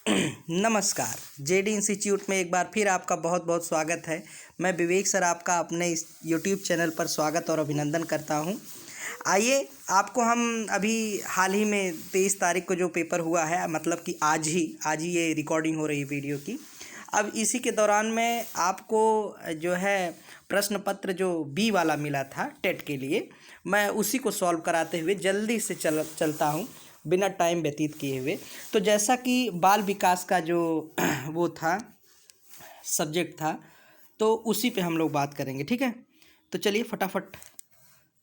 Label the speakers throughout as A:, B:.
A: नमस्कार। JD institute में एक बार फिर आपका बहुत बहुत स्वागत है। मैं विवेक सर आपका अपने इस यूट्यूब चैनल पर स्वागत और अभिनंदन करता हूं। आइए आपको हम अभी हाल ही में 23 तारीख को जो पेपर हुआ है, मतलब कि आज ही ये रिकॉर्डिंग हो रही है वीडियो की। अब इसी के दौरान में आपको जो है प्रश्न पत्र जो बी वाला मिला था टेट के लिए, मैं उसी को सॉल्व कराते हुए जल्दी से चलता हूँ बिना टाइम व्यतीत किए हुए। तो जैसा कि बाल विकास का जो वो था सब्जेक्ट था, तो उसी पे हम लोग बात करेंगे, ठीक है। तो चलिए फटाफट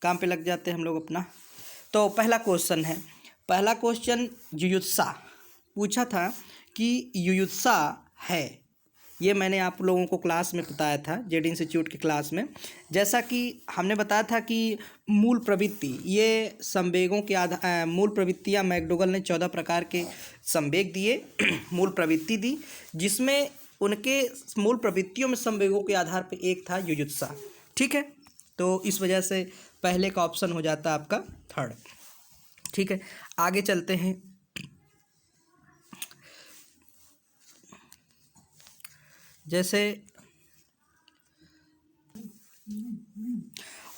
A: काम पे लग जाते हैं हम लोग अपना। तो पहला क्वेश्चन युयुत्सा पूछा था कि युयुत्सा है, ये मैंने आप लोगों को क्लास में बताया था, जेड इंस्टीट्यूट की क्लास में। जैसा कि हमने बताया था कि मूल प्रवृत्ति, ये संवेगों के आधार मूल प्रवृत्तियाँ मैकडोगल ने 14 प्रकार के संवेग दिए, मूल प्रवृत्ति दी, जिसमें उनके मूल प्रवृत्तियों में संवेगों के आधार पर एक था युयुत्सा, ठीक है। तो इस वजह से पहले का ऑप्शन हो जाता आपका थर्ड, ठीक है। आगे चलते हैं। जैसे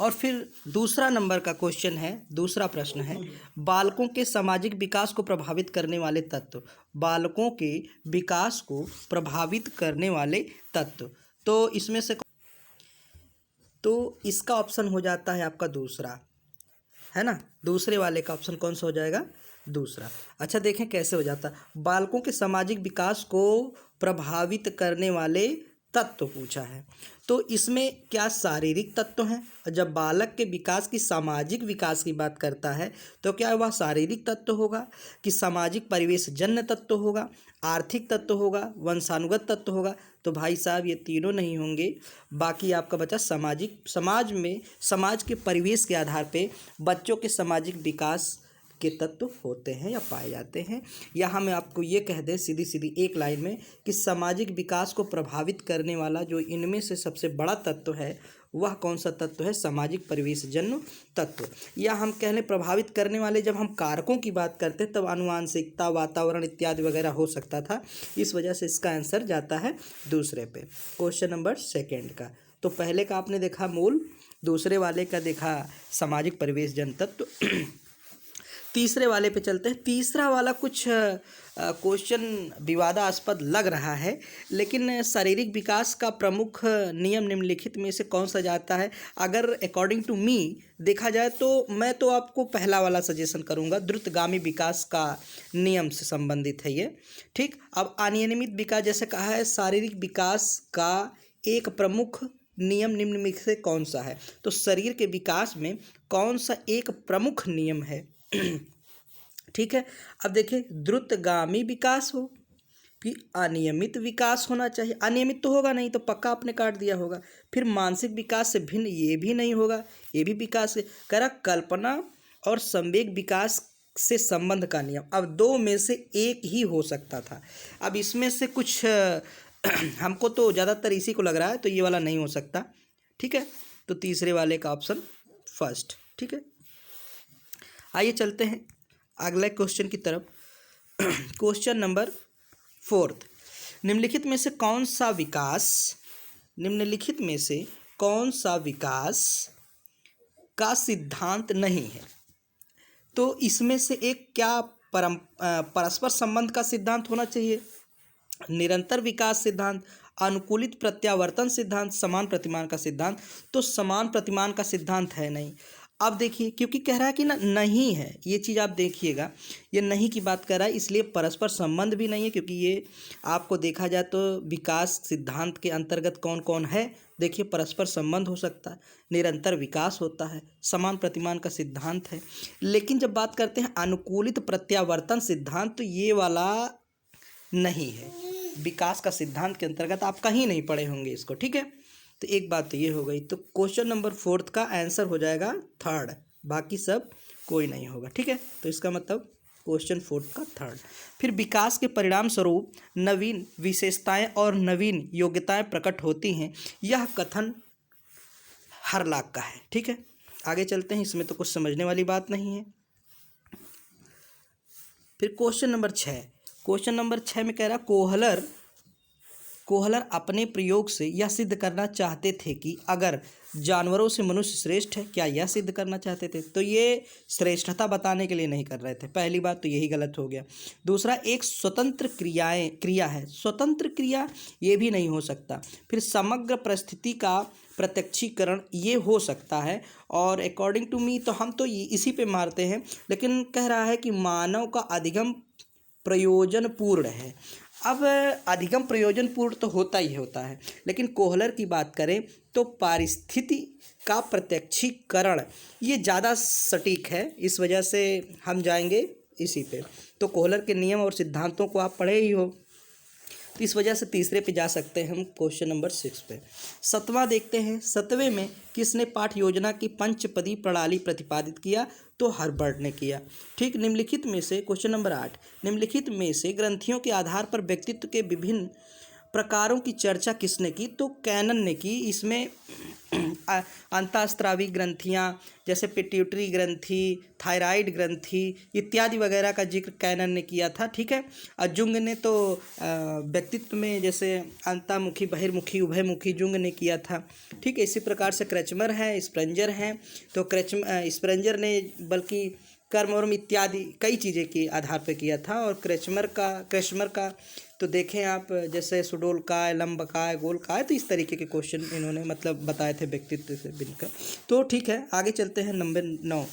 A: और फिर दूसरा नंबर का क्वेश्चन है, दूसरा प्रश्न है, बालकों के सामाजिक विकास को प्रभावित करने वाले तत्व। बालकों के विकास को प्रभावित करने वाले तत्व, तो इसमें से तो इसका ऑप्शन हो जाता है आपका दूसरा, है ना। दूसरे वाले का ऑप्शन कौन सा हो जाएगा? दूसरा। अच्छा देखें कैसे हो जाता है। बालकों के सामाजिक विकास को प्रभावित करने वाले तत्व पूछा है, तो इसमें क्या शारीरिक तत्व हैं? जब बालक के विकास की सामाजिक विकास की बात करता है तो क्या वह शारीरिक तत्व होगा कि सामाजिक परिवेश जन्य तत्व होगा, आर्थिक तत्व होगा, वंशानुगत तत्व होगा? तो भाई साहब ये तीनों नहीं होंगे। बाकी आपका बचा समाज के परिवेश के आधार पे बच्चों के सामाजिक विकास के तत्व होते हैं या पाए जाते हैं। या हम आपको ये कह दें सीधी सीधी एक लाइन में कि सामाजिक विकास को प्रभावित करने वाला जो इनमें से सबसे बड़ा तत्व है वह कौन सा तत्व है? सामाजिक परिवेश जन्य तत्व। या हम कह लें प्रभावित करने वाले, जब हम कारकों की बात करते हैं तब आनुवांशिकता, वातावरण इत्यादि वगैरह हो सकता था। इस वजह से इसका आंसर जाता है दूसरे पे, क्वेश्चन नंबर सेकेंड का। तो पहले का आपने देखा मूल, दूसरे वाले का देखा सामाजिक परिवेश जन्य तत्व। तीसरे वाले पे चलते हैं। तीसरा वाला कुछ क्वेश्चन विवादास्पद लग रहा है, लेकिन शारीरिक विकास का प्रमुख नियम निम्नलिखित में से कौन सा जाता है? अगर अकॉर्डिंग टू मी देखा जाए तो मैं तो आपको पहला वाला सजेशन करूंगा, द्रुतगामी विकास का नियम से संबंधित है ये, ठीक। अब अनियमित विकास जैसे कहा है, शारीरिक विकास का एक प्रमुख नियम निम्न में से कौन सा है? तो शरीर के विकास में कौन सा एक प्रमुख नियम है? ठीक है। अब देखिए, द्रुतगामी विकास हो कि अनियमित विकास होना चाहिए? अनियमित तो होगा नहीं, तो पक्का आपने काट दिया होगा। फिर मानसिक विकास से भिन्न ये भी नहीं होगा, ये भी विकास है। करा कल्पना और संवेग विकास से संबंध का नियम। अब दो में से एक ही हो सकता था। अब इसमें से कुछ हमको तो ज़्यादातर इसी को लग रहा है, तो ये वाला नहीं हो सकता, ठीक है। तो तीसरे वाले का ऑप्शन फर्स्ट, ठीक है। आइए चलते हैं अगले क्वेश्चन की तरफ। क्वेश्चन नंबर फोर्थ, निम्नलिखित में से कौन सा विकास का सिद्धांत नहीं है? तो इसमें से एक क्या परस्पर संबंध का सिद्धांत होना चाहिए, निरंतर विकास सिद्धांत, अनुकूलित प्रत्यावर्तन सिद्धांत, समान प्रतिमान का सिद्धांत? तो समान प्रतिमान का सिद्धांत है नहीं। अब देखिए, क्योंकि कह रहा है कि ना नहीं है, ये चीज़ आप देखिएगा, ये नहीं की बात कर रहा है, इसलिए परस्पर संबंध भी नहीं है। क्योंकि ये आपको देखा जाए तो विकास सिद्धांत के अंतर्गत कौन कौन है, देखिए परस्पर संबंध हो सकता है, निरंतर विकास होता है, समान प्रतिमान का सिद्धांत है। लेकिन जब बात करते हैं अनुकूलित प्रत्यावर्तन सिद्धांत, तो ये वाला नहीं है, विकास का सिद्धांत के अंतर्गत आप कहीं नहीं पढ़े होंगे इसको, ठीक है। तो एक बात तो ये हो गई। तो क्वेश्चन नंबर फोर्थ का आंसर हो जाएगा थर्ड, बाकी सब कोई नहीं होगा, ठीक है। तो इसका मतलब क्वेश्चन फोर्थ का थर्ड। फिर विकास के परिणाम स्वरूप नवीन विशेषताएं और नवीन योग्यताएं प्रकट होती हैं, यह कथन हरलाक का है, ठीक है। आगे चलते हैं, इसमें तो कुछ समझने वाली बात नहीं है। फिर क्वेश्चन नंबर 6, क्वेश्चन नंबर 6 में कह रहा कोहलर अपने प्रयोग से यह सिद्ध करना चाहते थे कि अगर जानवरों से मनुष्य श्रेष्ठ है। क्या यह सिद्ध करना चाहते थे? तो ये श्रेष्ठता बताने के लिए नहीं कर रहे थे। पहली बात तो यही गलत हो गया। दूसरा, एक स्वतंत्र क्रिया है, स्वतंत्र क्रिया ये भी नहीं हो सकता। फिर समग्र परिस्थिति का प्रत्यक्षीकरण ये हो सकता है। और अकॉर्डिंग टू मी तो हम तो इसी पे मारते हैं, लेकिन कह रहा है कि मानव का अधिगम प्रयोजनपूर्ण है। अब अधिगम प्रयोजनपूर्ण तो होता ही होता है, लेकिन कोहलर की बात करें तो पारिस्थिति का प्रत्यक्षीकरण ये ज़्यादा सटीक है। इस वजह से हम जाएंगे इसी पे। तो कोहलर के नियम और सिद्धांतों को आप पढ़े ही हो, तो इस वजह से तीसरे पे जा सकते हैं हम क्वेश्चन नंबर 6 पे। 7वां देखते हैं। 7वें में किसने पाठ योजना की पंचपदी प्रणाली प्रतिपादित किया? तो हर्बर्ट ने किया। ठीक। निम्नलिखित में से क्वेश्चन नंबर 8, निम्नलिखित में से ग्रंथियों के आधार पर व्यक्तित्व के विभिन्न प्रकारों की चर्चा किसने की? तो कैनन ने की। इसमें अंतःस्रावी ग्रंथियाँ जैसे पिट्यूटरी ग्रंथि, थायराइड ग्रंथि इत्यादि वगैरह का जिक्र कैनन ने किया था। ठीक है। और जुंग ने तो व्यक्तित्व में जैसे अंतर्मुखी, बहिर्मुखी, उभयमुखी जुंग ने किया था। ठीक है। इसी प्रकार से क्रैचमर है, स्प्रेंजर हैं। तो स्प्रेंजर ने बल्कि कर्म इत्यादि कई चीज़ें के आधार पर किया था। और क्रैचमर का तो देखें आप, जैसे सुडोलकाय, लंबकाय, गोलकाय, तो इस तरीके के क्वेश्चन इन्होंने मतलब बताए थे व्यक्तित्व से बिनकर। तो ठीक है, आगे चलते हैं। नंबर 9,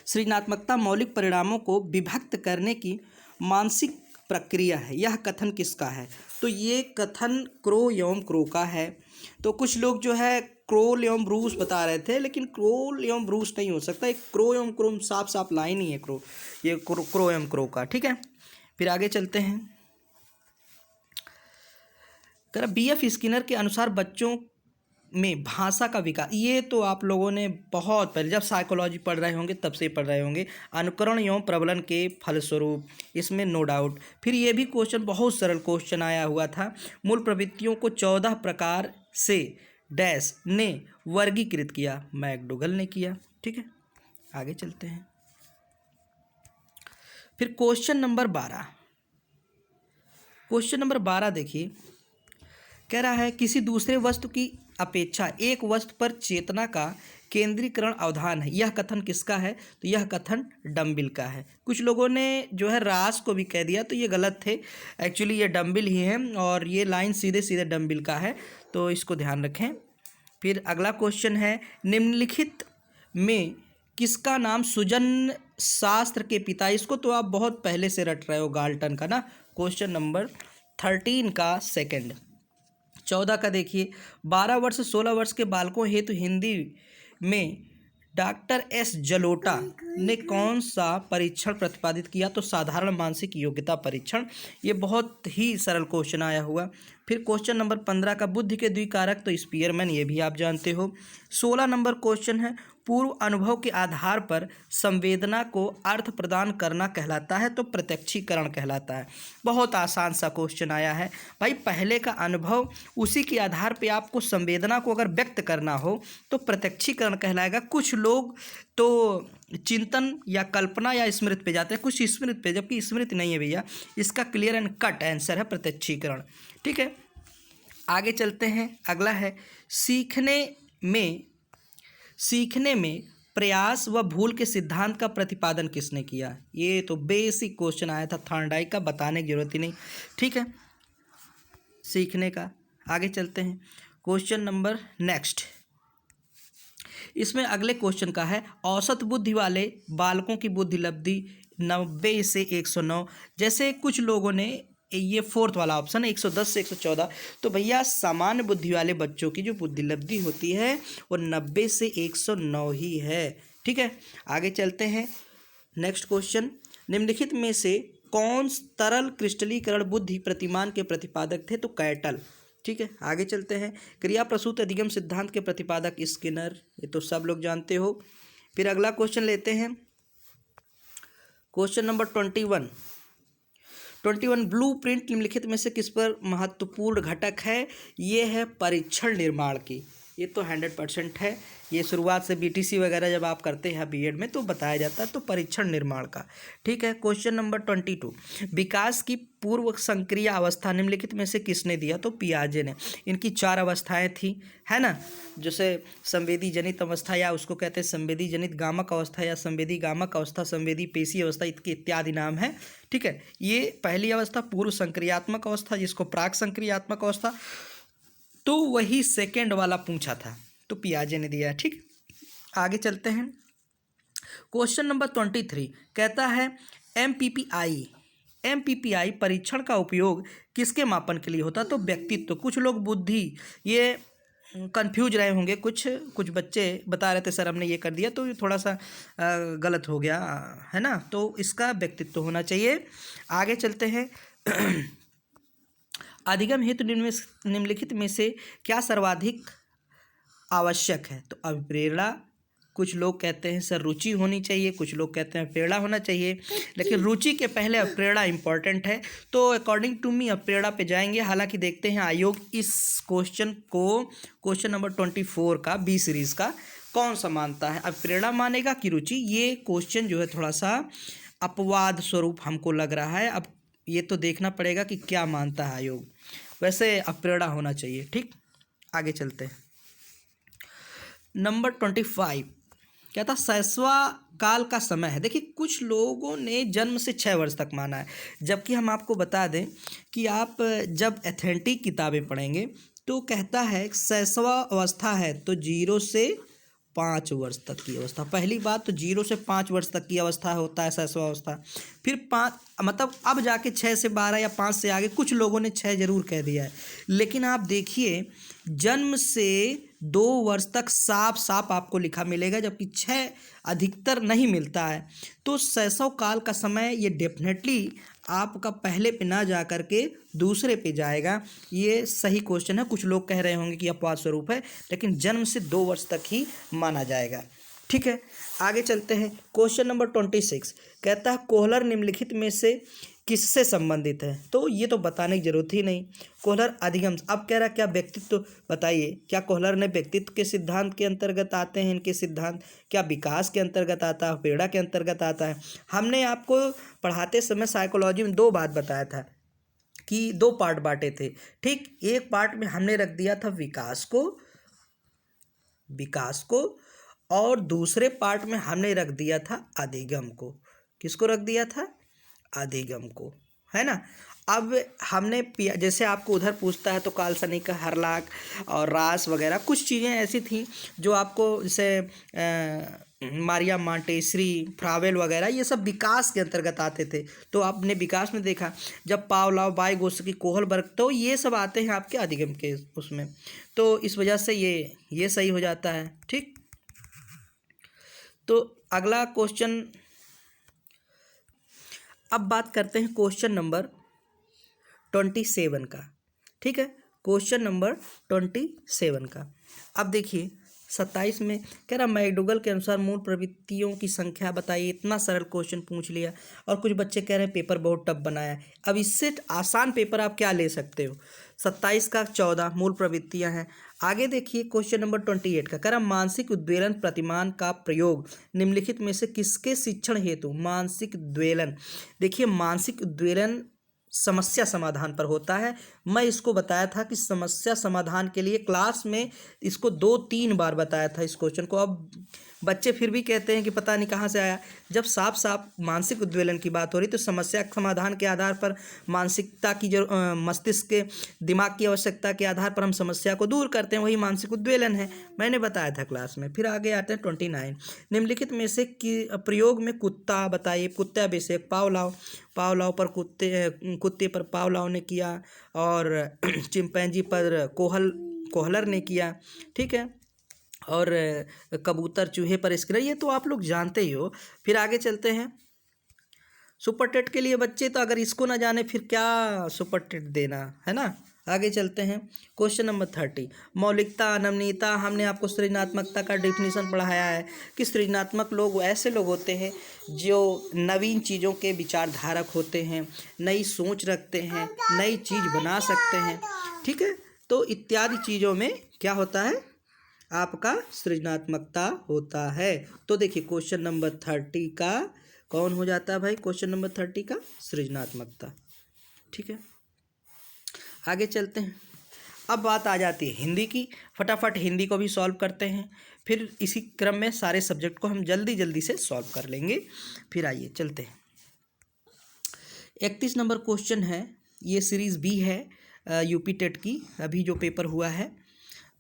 A: सृजनात्मकता मौलिक परिणामों को विभक्त करने की मानसिक प्रक्रिया है। यह कथन किसका है? तो ये कथन क्रो एवं क्रो का है। तो कुछ लोग जो है क्रोल एवं ब्रूस बता रहे थे, लेकिन क्रोल एवं ब्रूस नहीं हो सकता। एक क्रो एवं क्रो साफ साफ लाइन ही है क्रो, ये क्रो एवं क्रो का। ठीक है। फिर आगे चलते हैं। BF स्किनर के अनुसार बच्चों में भाषा का विकास, ये तो आप लोगों ने बहुत पहले जब साइकोलॉजी पढ़ रहे होंगे तब से पढ़ रहे होंगे, अनुकरण एवं प्रबलन के फलस्वरूप, इसमें नो डाउट। फिर ये भी क्वेश्चन बहुत सरल क्वेश्चन आया हुआ था। मूल प्रवृत्तियों को 14 प्रकार से डैश ने वर्गीकृत किया? मैकडोगल ने किया। ठीक है। आगे चलते हैं। फिर क्वेश्चन नंबर 12 देखिए, कह रहा है किसी दूसरे वस्तु की अपेक्षा एक वस्तु पर चेतना का केंद्रीकरण अवधान है। यह कथन किसका है? तो यह कथन डम्बिल का है। कुछ लोगों ने जो है रास को भी कह दिया, तो ये गलत थे। एक्चुअली ये डम्बिल ही है और ये लाइन सीधे सीधे डम्बिल का है, तो इसको ध्यान रखें। फिर अगला क्वेश्चन है, निम्नलिखित में किसका नाम सुजन शास्त्र के पिता? इसको तो आप बहुत पहले से रट रहे हो, गाल्टन का ना। क्वेश्चन नंबर 13 का सेकंड। 14 का देखिए, 12 वर्ष 16 वर्ष के बालकों हेतु हिंदी में डॉक्टर एस जलोटा ने कौन सा परीक्षण प्रतिपादित किया? तो साधारण मानसिक योग्यता परीक्षण। ये बहुत ही सरल क्वेश्चन आया हुआ। फिर क्वेश्चन नंबर 15 का बुद्धि के द्विकारक, तो स्पीयरमैन, ये भी आप जानते हो। 16 नंबर क्वेश्चन है, पूर्व अनुभव के आधार पर संवेदना को अर्थ प्रदान करना कहलाता है? तो प्रत्यक्षीकरण कहलाता है। बहुत आसान सा क्वेश्चन आया है भाई। पहले का अनुभव, उसी के आधार पे आपको संवेदना को अगर व्यक्त करना हो तो प्रत्यक्षीकरण कहलाएगा। कुछ लोग तो चिंतन या कल्पना या स्मृति पे जाते हैं, कुछ स्मृति पे, जबकि स्मृति नहीं है भैया। इसका क्लियर एंड कट आंसर है प्रत्यक्षीकरण। ठीक है। आगे चलते हैं। अगला है, सीखने में प्रयास व भूल के सिद्धांत का प्रतिपादन किसने किया? ये तो बेसिक क्वेश्चन आया था थॉर्नडाइक का, बताने की जरूरत ही नहीं। ठीक है, सीखने का। आगे चलते हैं। क्वेश्चन नंबर नेक्स्ट, इसमें अगले क्वेश्चन का है, औसत बुद्धि वाले बालकों की बुद्धि लब्धि 90 से 109। जैसे कुछ लोगों ने ये फोर्थ वाला ऑप्शन है 110 से 114, तो भैया सामान्य बुद्धि वाले बच्चों की जो बुद्धि लब्धि होती है वो 90 से 109 ही है। ठीक है। आगे चलते हैं। नेक्स्ट क्वेश्चन, निम्नलिखित में से कौन तरल क्रिस्टलीकरण बुद्धि प्रतिमान के प्रतिपादक थे? तो कैटल। ठीक है। आगे चलते हैं। क्रिया प्रसूत अधिगम सिद्धांत के प्रतिपादक स्किनर, ये तो सब लोग जानते हो। फिर अगला क्वेश्चन लेते हैं। क्वेश्चन नंबर 21 ब्लूप्रिंट निम्नलिखित में से किस पर महत्वपूर्ण घटक है? ये है परीक्षण निर्माण की। ये तो 100% है। ये शुरुआत से बीटीसी वगैरह जब आप करते हैं बीएड में तो बताया जाता है, तो परीक्षण निर्माण का। ठीक है, क्वेश्चन नंबर 22, विकास की पूर्व संक्रिय अवस्था निम्नलिखित में से किसने दिया? तो पियाजे ने। इनकी 4 अवस्थाएं थी, है ना, जैसे संवेदी जनित अवस्था या उसको कहते हैं संवेदी जनित गामक अवस्था या संवेदी गामक अवस्था, संवेदी पेशी अवस्था, इसके इत्यादि नाम है। ठीक है, ये पहली अवस्था पूर्व संक्रियात्मक अवस्था, जिसको प्राक संक्रियात्मक अवस्था, तो वही सेकेंड वाला पूछा था, तो पियाजे ने दिया। ठीक, आगे चलते हैं। क्वेश्चन नंबर 23 कहता है एमपीपीआई परीक्षण का उपयोग किसके मापन के लिए होता? तो व्यक्तित्व। कुछ लोग बुद्धि, ये कंफ्यूज रहे होंगे, कुछ बच्चे बता रहे थे सर हमने ये कर दिया, तो ये थोड़ा सा गलत हो गया, है ना, तो इसका व्यक्तित्व होना चाहिए। आगे चलते हैं। अधिगम हेतु निम्नलिखित में से क्या सर्वाधिक आवश्यक है? तो अभिप्रेरणा। कुछ लोग कहते हैं सर रुचि होनी चाहिए, कुछ लोग कहते हैं प्रेरणा होना चाहिए, लेकिन रुचि के पहले प्रेरणा इंपॉर्टेंट है, तो अकॉर्डिंग टू मी अब प्रेरणा पे जाएंगे। हालांकि देखते हैं आयोग इस क्वेश्चन को, क्वेश्चन नंबर 24 का बी सीरीज़ का कौन सा मानता है, अब प्रेरणा मानेगा कि रुचि? ये क्वेश्चन जो है थोड़ा सा अपवाद स्वरूप हमको लग रहा है। अब ये तो देखना पड़ेगा कि क्या मानता है आयोग। वैसे अब प्रेरणा होना चाहिए। ठीक, आगे चलते हैं। नंबर 25 क्या था? शैशवा काल का समय है। देखिए कुछ लोगों ने जन्म से 6 वर्ष तक माना है, जबकि हम आपको बता दें कि आप जब एथेंटिक किताबें पढ़ेंगे तो कहता है शैशवा अवस्था है तो 0 से 5 वर्ष तक की अवस्था। पहली बात तो 0 से 5 वर्ष तक की अवस्था होता है शैशवा अवस्था, फिर 5 मतलब अब जाके 6 से 12 या 5 से आगे कुछ लोगों ने 6 जरूर कह दिया है, लेकिन आप देखिए जन्म से 2 वर्ष तक साफ साफ आपको लिखा मिलेगा, जबकि 6 अधिकतर नहीं मिलता है। तो शैशव काल का समय ये डेफिनेटली आपका पहले पे ना जा कर के दूसरे पे जाएगा। ये सही क्वेश्चन है। कुछ लोग कह रहे होंगे कि अपवाद स्वरूप है, लेकिन जन्म से 2 वर्ष तक ही माना जाएगा। ठीक है, आगे चलते हैं। क्वेश्चन नंबर 26 कहता है कोहलर निम्नलिखित में से किससे संबंधित है? तो ये तो बताने की जरूरत ही नहीं। कोहलर अधिगम, अब कह रहा क्या व्यक्तित्व बताइए, क्या कोहलर ने व्यक्तित्व के सिद्धांत के अंतर्गत आते हैं इनके सिद्धांत? क्या विकास के अंतर्गत आता है, प्रेरणा के अंतर्गत आता है? हमने आपको पढ़ाते समय साइकोलॉजी में 2 बात बताया था कि 2 पार्ट बांटे थे। ठीक, एक पार्ट में हमने रख दिया था विकास को, और दूसरे पार्ट में हमने रख दिया था अधिगम को। किसको रख दिया था? अधिगम को, है ना। अब हमने जैसे आपको उधर पूछता है तो काल्पनिक, हरलाक और रास वगैरह कुछ चीज़ें ऐसी थी जो आपको जैसे मारिया मांटेसरी, फ्रावेल वगैरह ये सब विकास के अंतर्गत आते थे। तो आपने विकास में देखा जब पावलोव, वाइगोत्स्की, कोहलबर्ग, तो ये सब आते हैं आपके अधिगम के उसमें। तो इस वजह से ये सही हो जाता है। ठीक, तो अगला क्वेश्चन, अब बात करते हैं क्वेश्चन नंबर 27 का। ठीक है, क्वेश्चन नंबर 27 का। अब देखिए 27 में कह रहा मैकडूगल के अनुसार मूल प्रवृत्तियों की संख्या बताइए। इतना सरल क्वेश्चन पूछ लिया, और कुछ बच्चे कह रहे हैं पेपर बहुत टफ बनाया है। अब इससे आसान पेपर आप क्या ले सकते हो? 27 का 14 मूल प्रवृत्तियां हैं। आगे देखिए क्वेश्चन नंबर 28 का कह रहा मानसिक उद्वेलन प्रतिमान का प्रयोग निम्नलिखित में से किसके शिक्षण हेतु? मानसिक उद्वेलन, देखिए मानसिक उद्वेलन समस्या समाधान पर होता है। मैं इसको बताया था कि समस्या समाधान के लिए क्लास में इसको 2-3 बार बताया था इस क्वेश्चन को। अब बच्चे फिर भी कहते हैं कि पता नहीं कहाँ से आया। जब साफ साफ मानसिक उद्वेलन की बात हो रही तो समस्या समाधान के आधार पर मानसिकता की जो मस्तिष्क के दिमाग की आवश्यकता के आधार पर हम समस्या को दूर करते हैं, वही मानसिक उद्वेलन है। मैंने बताया था क्लास में। फिर आगे आते हैं 29 निम्नलिखित में से कि प्रयोग में कुत्ता बताइए। कुत्ता विषय पावलोव पर कुत्ते पर पावलोव ने किया, और चिंपैंजी पर कोहलर ने किया। ठीक है, और कबूतर चूहे पर स्किनर, ये तो आप लोग जानते ही हो। फिर आगे चलते हैं सुपर टेट के लिए बच्चे, तो अगर इसको ना जाने फिर क्या सुपर टेट देना, है ना। आगे चलते हैं क्वेश्चन नंबर 30 मौलिकता नमनीयता। हमने आपको सृजनात्मकता का डेफिनेशन पढ़ाया है कि सृजनात्मक लोग ऐसे लोग होते हैं जो नवीन चीज़ों के विचारधारक होते हैं, नई सोच रखते हैं, नई चीज़ बना सकते हैं। ठीक है, तो इत्यादि चीज़ों में क्या होता है, आपका सृजनात्मकता होता है। तो देखिए क्वेश्चन नंबर 30 का कौन हो जाता है भाई, क्वेश्चन नंबर 30 का सृजनात्मकता। ठीक है, आगे चलते हैं। अब बात आ जाती है हिंदी की, फटाफट हिंदी को भी सॉल्व करते हैं, फिर इसी क्रम में सारे सब्जेक्ट को हम जल्दी जल्दी से सॉल्व कर लेंगे। फिर आइए चलते हैं। 31 नंबर क्वेश्चन है, ये सीरीज़ बी है यूपी टेट की, अभी जो पेपर हुआ है।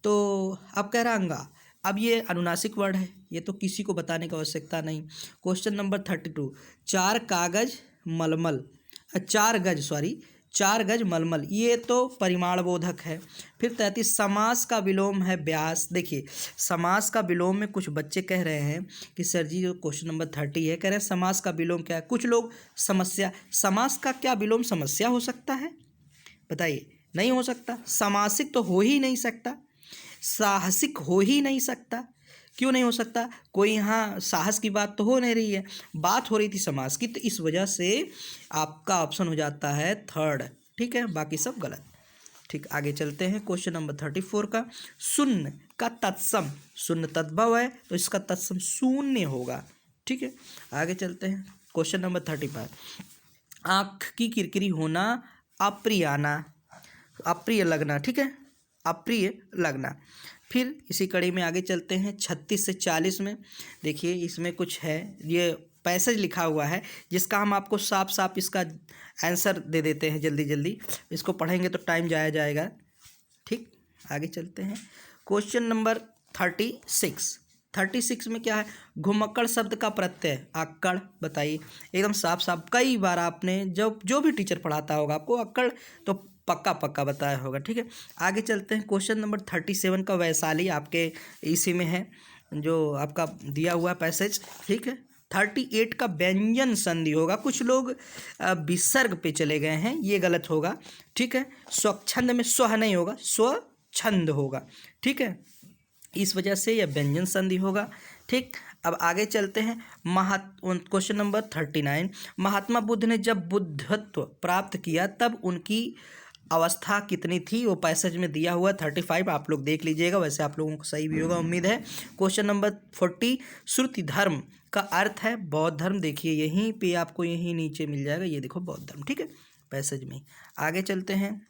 A: तो अब कह रहा अंगा, अब ये अनुनासिक वर्ड है, ये तो किसी को बताने की आवश्यकता नहीं। क्वेश्चन नंबर 32, 4 गज मलमल, ये तो परिमाण बोधक है। फिर 33, समास का विलोम है व्यास। देखिए समास का विलोम में कुछ बच्चे कह रहे हैं कि सर जी जो क्वेश्चन नंबर 30 है, कह रहे हैं समास का विलोम क्या है। कुछ लोग समस्या, समास का क्या विलोम समस्या हो सकता है, बताइए, नहीं हो सकता। समासिक तो हो ही नहीं सकता, साहसिक हो ही नहीं सकता। क्यों नहीं हो सकता, कोई यहाँ साहस की बात तो हो नहीं रही है, बात हो रही थी समास की, तो इस वजह से आपका ऑप्शन हो जाता है थर्ड। ठीक है, बाकी सब गलत। ठीक, आगे चलते हैं। क्वेश्चन नंबर 34 का, शून्य का तत्सम, शून्य तद्भव है तो इसका तत्सम शून्य होगा। ठीक है, आगे चलते हैं। क्वेश्चन नंबर 35, आँख की किरकिरी होना, अप्रिय आना, अप्रिय लगना। ठीक है, अप्रिय लगना। फिर इसी कड़ी में आगे चलते हैं 36 से 40 में। देखिए इसमें कुछ है, ये पैसेज लिखा हुआ है जिसका हम आपको साफ साफ इसका आंसर दे देते हैं जल्दी जल्दी, इसको पढ़ेंगे तो टाइम जाया जाएगा। ठीक, आगे चलते हैं। क्वेश्चन नंबर 36 में क्या है, घुमक्कड़ शब्द का प्रत्यय अक्कड़, बताइए। एकदम साफ साफ, कई बार आपने जब जो भी टीचर पढ़ाता होगा आपको अक्कड़ तो पक्का बताया होगा। ठीक है, आगे चलते हैं। क्वेश्चन नंबर 37 का वैशाली आपके इसी में है जो आपका दिया हुआ पैसेज। ठीक है, 38 का व्यंजन संधि होगा, कुछ लोग विसर्ग पे चले गए हैं, ये गलत होगा। ठीक है, स्वच्छंद में स्व नहीं होगा, स्वच्छंद होगा। ठीक है, इस वजह से यह व्यंजन संधि होगा। ठीक, अब आगे चलते हैं। क्वेश्चन नंबर 39, महात्मा बुद्ध ने जब बुद्धत्व प्राप्त किया तब उनकी अवस्था कितनी थी, वो पैसेज में दिया हुआ 35, आप लोग देख लीजिएगा, वैसे आप लोगों को सही भी होगा उम्मीद है। क्वेश्चन नंबर 40, श्रुति धर्म का अर्थ है बौद्ध धर्म, देखिए यहीं पे आपको यहीं नीचे मिल जाएगा, ये देखो बौद्ध धर्म। ठीक है, पैसेज में। आगे चलते हैं।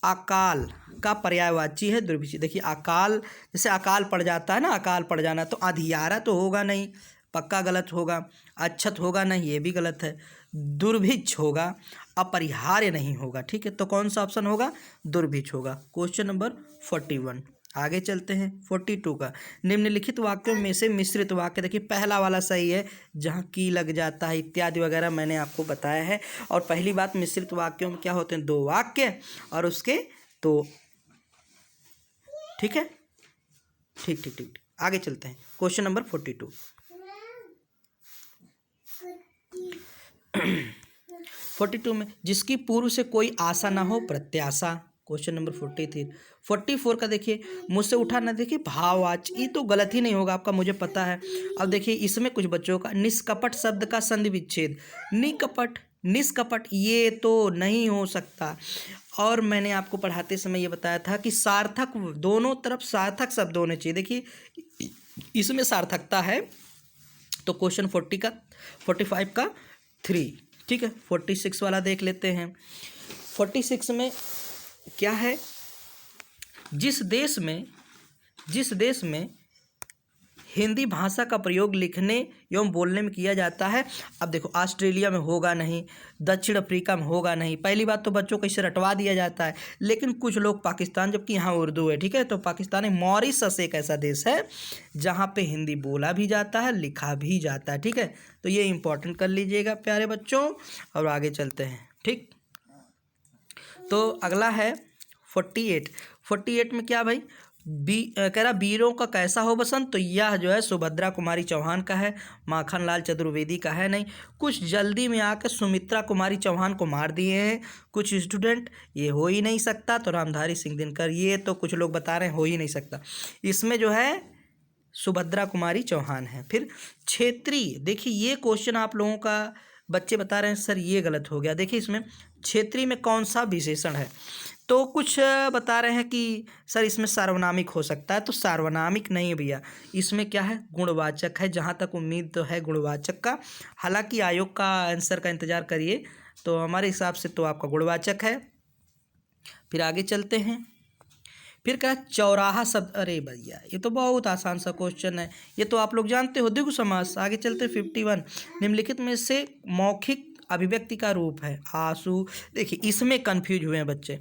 A: अकाल का पर्यायवाची है दुर्भिक्ष। देखिए अकाल, जैसे अकाल पड़ जाता है ना, अकाल पड़ जाना, तो अधियारा तो होगा नहीं, पक्का गलत होगा। अच्छत होगा नहीं, ये भी गलत है। दुर्भिक्ष होगा, अपरिहार्य नहीं होगा। ठीक है, तो कौन सा ऑप्शन होगा, दुर्भिक्ष होगा। क्वेश्चन नंबर 41, आगे चलते हैं। 42 का, निम्नलिखित वाक्यों में से मिश्रित वाक्य, देखिए पहला वाला सही है, जहाँ की लग जाता है इत्यादि वगैरह मैंने आपको बताया है। और पहली बात, मिश्रित वाक्यों में क्या होते हैं, 2 वाक्य और उसके 2। ठीक है, ठीक, आगे चलते हैं। क्वेश्चन नंबर 42, 42 में, जिसकी पूर्व से कोई आशा ना हो, प्रत्याशा। क्वेश्चन नंबर 44 का देखिए, मुझसे उठा ना, देखिए भाववाची, ये तो गलत ही नहीं होगा आपका, मुझे पता है। अब देखिए इसमें कुछ बच्चों का निष्कपट शब्द का संधि विच्छेद, निष्कपट ये तो नहीं हो सकता। और मैंने आपको पढ़ाते समय ये बताया था कि सार्थक, दोनों तरफ सार्थक शब्द होने चाहिए। देखिए इसमें सार्थकता है, तो क्वेश्चन 45 का 3। ठीक है, 46 वाला देख लेते हैं। 46 में क्या है, जिस देश में हिंदी भाषा का प्रयोग लिखने एवं बोलने में किया जाता है। अब देखो ऑस्ट्रेलिया में होगा नहीं, दक्षिण अफ्रीका में होगा नहीं, पहली बात तो बच्चों को इसे रटवा दिया जाता है। लेकिन कुछ लोग पाकिस्तान, जबकि यहाँ उर्दू है। ठीक है, तो पाकिस्तान में मॉरिशस एक ऐसा देश है जहाँ पे हिंदी बोला भी जाता है, लिखा भी जाता है। ठीक है, तो ये इंपॉर्टेंट कर लीजिएगा प्यारे बच्चों, और आगे चलते हैं। ठीक, तो अगला है 48 में क्या भाई, कह रहा वीरों का कैसा हो बसंत, तो यह जो है सुभद्रा कुमारी चौहान का है, माखन लाल चतुर्वेदी का है नहीं। कुछ जल्दी में आकर सुमित्रा कुमारी चौहान को मार दिए हैं कुछ स्टूडेंट, ये हो ही नहीं सकता। तो रामधारी सिंह दिनकर, ये तो कुछ लोग बता रहे हैं हो ही नहीं सकता, इसमें जो है सुभद्रा कुमारी चौहान है। फिर क्षेत्रीय, देखिए ये क्वेश्चन आप लोगों का बच्चे बता रहे हैं सर ये गलत हो गया। देखिए इसमें क्षेत्रीय में कौन सा विशेषण है, तो कुछ बता रहे हैं कि सर इसमें सार्वनामिक हो सकता है, तो सार्वनामिक नहीं है भैया, इसमें क्या है, गुणवाचक है। जहाँ तक उम्मीद तो है गुणवाचक का, हालांकि आयोग का आंसर का इंतजार करिए, तो हमारे हिसाब से तो आपका गुणवाचक है। फिर आगे चलते हैं। फिर क्या, चौराहा शब्द, अरे भैया ये तो बहुत आसान सा क्वेश्चन है, ये तो आप लोग जानते हो, द्विगु समास। आगे चलते 51, निम्नलिखित में से मौखिक अभिव्यक्ति का रूप है आंसू। देखिए इसमें कंफ्यूज हुए हैं बच्चे,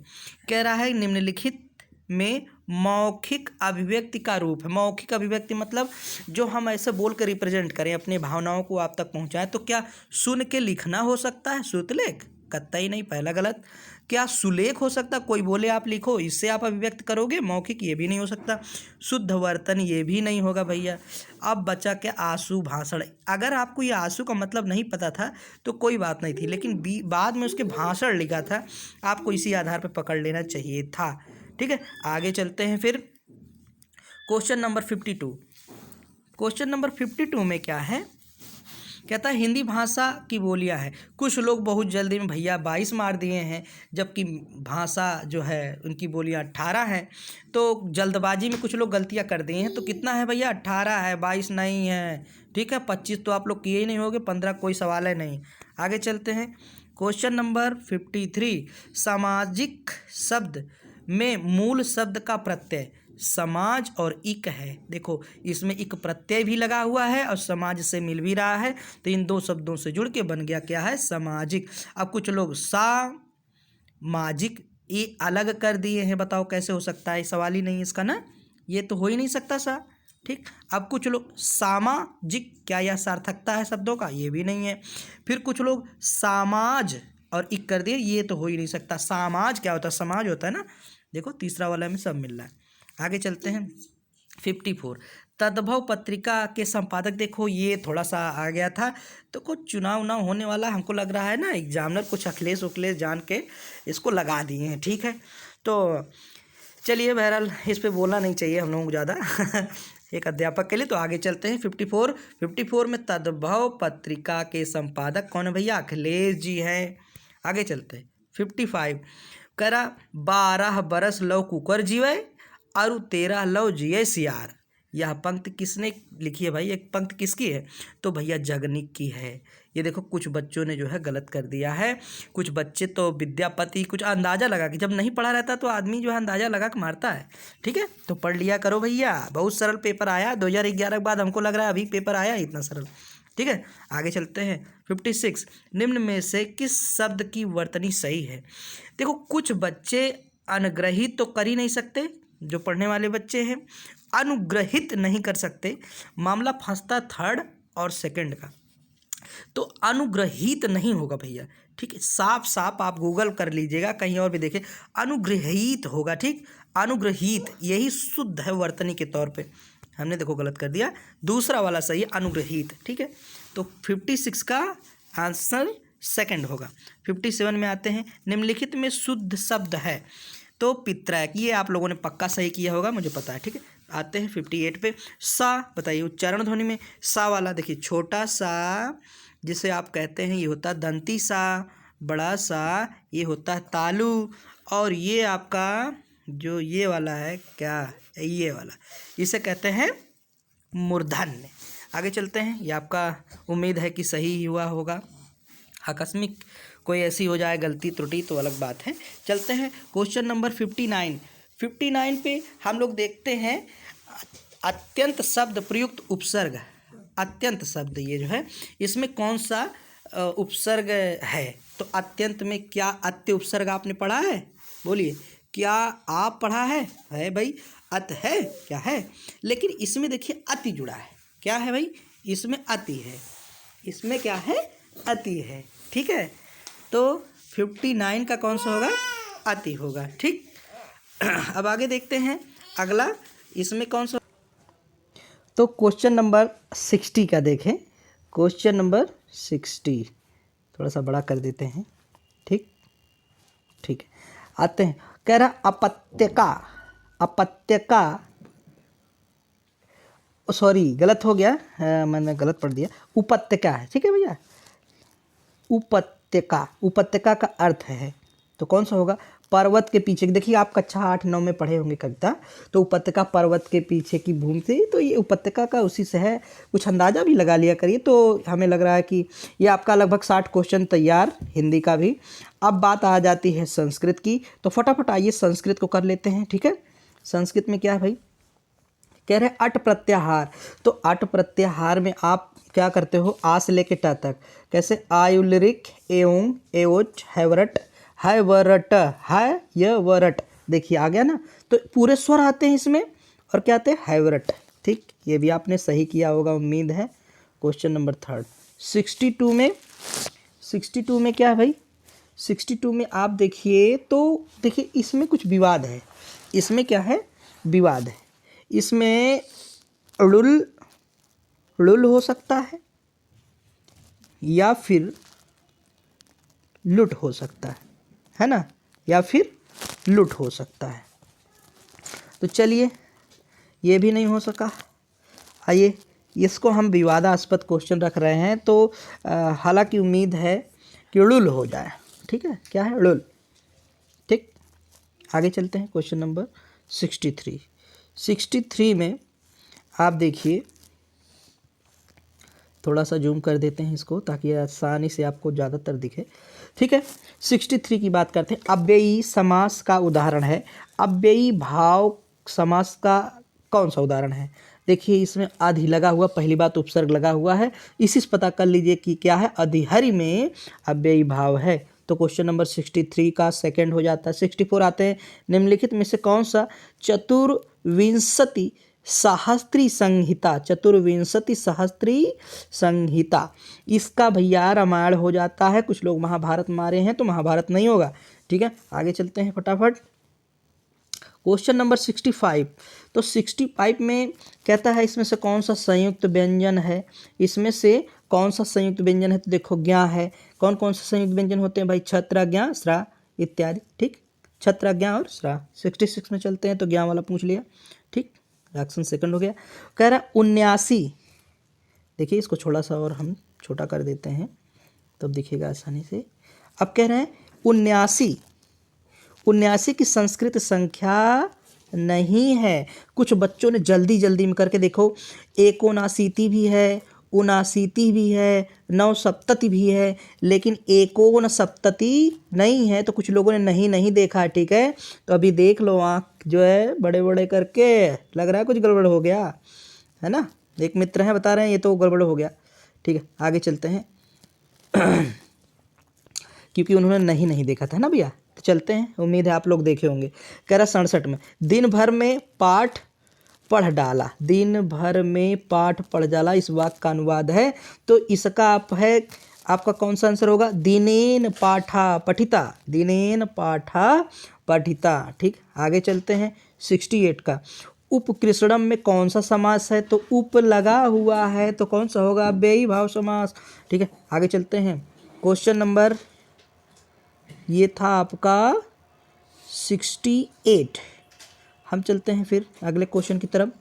A: कह रहा है निम्नलिखित में मौखिक अभिव्यक्ति का रूप है। मौखिक अभिव्यक्ति मतलब जो हम ऐसे बोल कर रिप्रेजेंट करें, अपनी भावनाओं को आप तक पहुंचाएं। तो क्या सुन के लिखना हो सकता है श्रुतलेख? कतई नहीं, पहला गलत। क्या सुलेख हो सकता, कोई बोले आप लिखो, इससे आप अभिव्यक्त करोगे? मौखिक ये भी नहीं हो सकता। शुद्ध वर्तन ये भी नहीं होगा भैया। अब बचा क्या, आंसू भाषण। अगर आपको ये आंसू का मतलब नहीं पता था तो कोई बात नहीं थी, लेकिन बाद में उसके भाषण लिखा था, आपको इसी आधार पर पकड़ लेना चाहिए था। ठीक है, आगे चलते हैं। फिर क्वेश्चन नंबर 52। क्वेश्चन नंबर 52 में क्या है, कहता है हिंदी भाषा की बोलियां हैं। कुछ लोग बहुत जल्दी में भैया 22 मार दिए हैं, जबकि भाषा जो है उनकी बोलियां 18 हैं। तो जल्दबाजी में कुछ लोग गलतियां कर दिए हैं। तो कितना है भैया, 18 है, 22 नहीं है। ठीक है, 25 तो आप लोग किए ही नहीं होगे, 15 कोई सवाल है नहीं। आगे चलते हैं। क्वेश्चन नंबर 53, सामाजिक शब्द में मूल शब्द का प्रत्यय समाज और इक है। देखो इसमें इक प्रत्यय भी लगा हुआ है और समाज से मिल भी रहा है, तो इन दो शब्दों से जुड़ के बन गया क्या है, सामाजिक। अब कुछ लोग सामाजिक ये अलग कर दिए हैं, बताओ कैसे हो सकता है? सवाल ही नहीं है इसका ना, ये तो हो ही नहीं सकता सा। ठीक, अब कुछ लोग सामाजिक, क्या यह सार्थकता है शब्दों का? ये भी नहीं है। फिर कुछ लोग समाज और इक कर दिए, ये तो हो ही नहीं सकता। समाज क्या होता है, समाज होता है ना। देखो तीसरा वाला में सब मिल रहा है। आगे चलते हैं 54, तद्भव पत्रिका के संपादक। देखो ये थोड़ा सा आ गया था, तो कुछ चुनाव उनाव होने वाला हमको लग रहा है ना, एग्जामिनर कुछ अखिलेश उखलेश जान के इसको लगा दिए हैं। ठीक है, तो चलिए बहरहाल इस पे बोलना नहीं चाहिए हम लोगों को ज़्यादा एक अध्यापक के लिए। तो आगे चलते हैं 54 में तद्भव पत्रिका के संपादक कौन है भैया, अखिलेश जी हैं। आगे चलते हैं 55, करा 12 बरस लव कुकर जीवे और 13 लव जिये सियार। यह पंक्ति किसने लिखी है भाई, एक पंक्ति किसकी है? तो भैया जगनिक की है। ये देखो कुछ बच्चों ने जो है गलत कर दिया है, कुछ बच्चे तो विद्यापति कुछ अंदाज़ा लगा के, जब नहीं पढ़ा रहता तो आदमी जो है अंदाज़ा लगा के मारता है। ठीक है, तो पढ़ लिया करो भैया, बहुत सरल पेपर आया 2011 के बाद, हमको लग रहा है अभी पेपर आया इतना सरल। ठीक है, आगे चलते हैं 56, निम्न में से किस शब्द की वर्तनी सही है? देखो कुछ बच्चे अनुग्रहित तो कर ही नहीं सकते, जो पढ़ने वाले बच्चे हैं अनुग्रहित नहीं कर सकते, मामला फंसता थर्ड और सेकंड का। तो अनुग्रहित नहीं होगा भैया। ठीक है, साफ साफ आप गूगल कर लीजिएगा, कहीं और भी देखें, अनुग्रहित होगा। ठीक, अनुग्रहित यही शुद्ध है वर्तनी के तौर पे। हमने देखो गलत कर दिया, दूसरा वाला सही है अनुग्रहित। ठीक है, तो 56 का आंसर सेकंड होगा। 57 में आते हैं, निम्नलिखित में शुद्ध शब्द है तो पित्रैक, ये आप लोगों ने पक्का सही किया होगा, मुझे पता है। ठीक है, आते हैं 58 पे, सा बताइए उच्चारण ध्वनि में सा वाला। देखिए छोटा सा जिसे आप कहते हैं ये होता है दंती सा, बड़ा सा ये होता है तालु, और ये आपका जो ये वाला है क्या, ये वाला, इसे कहते हैं मूर्धन्य। आगे चलते हैं, ये आपका उम्मीद है कि सही ही हुआ होगा, आकस्मिक कोई ऐसी हो जाए गलती त्रुटि तो अलग बात है। चलते हैं क्वेश्चन नंबर 59 पे हम लोग देखते हैं अत्यंत शब्द प्रयुक्त उपसर्ग। अत्यंत शब्द ये जो है इसमें कौन सा उपसर्ग है? तो अत्यंत में क्या अत्य उपसर्ग आपने पढ़ा है? बोलिए, क्या आप पढ़ा है भाई? अत है क्या है, लेकिन इसमें देखिए अति जुड़ा है। क्या है भाई? इसमें अति है, इसमें क्या है, अति है। ठीक है, तो 59 का कौन सा होगा? अति होगा। ठीक, अब आगे देखते हैं अगला, इसमें कौन सा। तो क्वेश्चन नंबर 60 का देखें, क्वेश्चन नंबर 60 थोड़ा सा बड़ा कर देते हैं। ठीक ठीक है, आते हैं, कह रहा अपत्य का सॉरी गलत हो गया, मैंने गलत पढ़ दिया, उपत्यका है। ठीक है भैया, उपत्यका का अर्थ है, तो कौन सा होगा? पर्वत के पीछे, देखिए आप कक्षा 8-9 में पढ़े होंगे कविता, तो उपत्यका पर्वत के पीछे की भूमि थी, तो ये उपत्यका का उसी से है, कुछ अंदाज़ा भी लगा लिया करिए। तो हमें लग रहा है कि ये आपका लगभग 60 क्वेश्चन तैयार हिंदी का भी। अब बात आ जाती है संस्कृत की, तो फटाफट आइए संस्कृत को कर लेते हैं। ठीक है, संस्कृत में क्या है भाई? कह रहे हैं अट प्रत्याहार। तो अट प्रत्याहार में आप क्या करते हो? आ से लेके ट तक। कैसे? आयुलरिक, एओंग, एओच, हैवरट, हैवरट, है य वरट। देखिए आ गया ना, तो पूरे स्वर आते हैं इसमें, और क्या आते हैं? हैवरट। ठीक, ये भी आपने सही किया होगा उम्मीद है। क्वेश्चन नंबर 3 62 में क्या है भाई? 62 में आप देखिए, तो देखिए इसमें कुछ विवाद है। इसमें क्या है? विवाद है। इसमें लुल लुल हो सकता या फिर लुट हो सकता है ना, या फिर लुट हो सकता है। तो चलिए, ये भी नहीं हो सका। आइए, इसको हम विवादास्पद क्वेश्चन रख रहे हैं, तो हालांकि उम्मीद है कि लुल हो जाए। ठीक है, क्या है? लुल। ठीक, आगे चलते हैं। क्वेश्चन नंबर 63 में आप देखिए, थोड़ा सा जूम कर देते हैं इसको ताकि आसानी से आपको ज़्यादातर दिखे। ठीक है, 63 की बात करते हैं। अव्ययी समास का उदाहरण है। अव्ययी भाव समास का कौन सा उदाहरण है? देखिए इसमें आधि लगा हुआ, पहली बात उपसर्ग लगा हुआ है, इसी से पता कर लीजिए कि क्या है? अधिहरि में अव्ययी भाव है। तो क्वेश्चन नंबर 63 का सेकंड हो जाता है। 64 आते हैं। निम्नलिखित में से कौन सा चतुर्विंशति सहस्त्री संहिता, चतुर्विंशति सहस्त्री संहिता, इसका भैया रामायण हो जाता है। कुछ लोग महाभारत मारे हैं, तो महाभारत नहीं होगा। ठीक है, आगे चलते हैं फटाफट। क्वेश्चन नंबर 65, तो 65 में कहता है इसमें से कौन सा संयुक्त व्यंजन है? इसमें से कौन सा संयुक्त व्यंजन है? तो देखो ज्ञा है। कौन कौन से संयुक्त व्यंजन होते हैं भाई? छत्र, ज्ञा, स्रा इत्यादि। ठीक, छत्र, ज्ञा और स्रा। 66 में चलते हैं, तो ज्ञा वाला पूछ लिया। ठीक, रिएक्शन सेकंड हो गया। कह रहा 79, देखिए इसको थोड़ा सा और हम छोटा कर देते हैं, तब दिखेगा आसानी से। अब कह रहे हैं 79 की संस्कृत संख्या नहीं है। कुछ बच्चों ने जल्दी जल्दी में करके देखो, 79 भी है, 79 भी है, 9सप्तति भी है, लेकिन 69 नहीं है। तो कुछ लोगों ने नहीं देखा। ठीक है, तो अभी देख लो, आँख जो है बड़े बड़े करके, लग रहा है कुछ गड़बड़ हो गया है ना। एक मित्र हैं बता रहे हैं ये तो गड़बड़ हो गया। ठीक है, आगे चलते हैं क्योंकि उन्होंने नहीं देखा था ना भैया। तो चलते हैं, उम्मीद है आप लोग देखे होंगे। कह रहा 67 में दिन भर में पाठ पढ़ डाला, दिन भर में पाठ पढ़ डाला, इस वाक्य का अनुवाद है। तो इसका आप है, आपका कौन सा आंसर होगा? दिनेन पाठा पठिता, दिनेन पाठा पठिता। ठीक, आगे चलते हैं 68 का। उपकृष्णम में कौन सा समास है? तो उप लगा हुआ है, तो कौन सा होगा? अव्ययी भाव समास। ठीक है, आगे चलते हैं। क्वेश्चन नंबर, ये था आपका 68। हम चलते हैं फिर अगले क्वेश्चन की तरफ।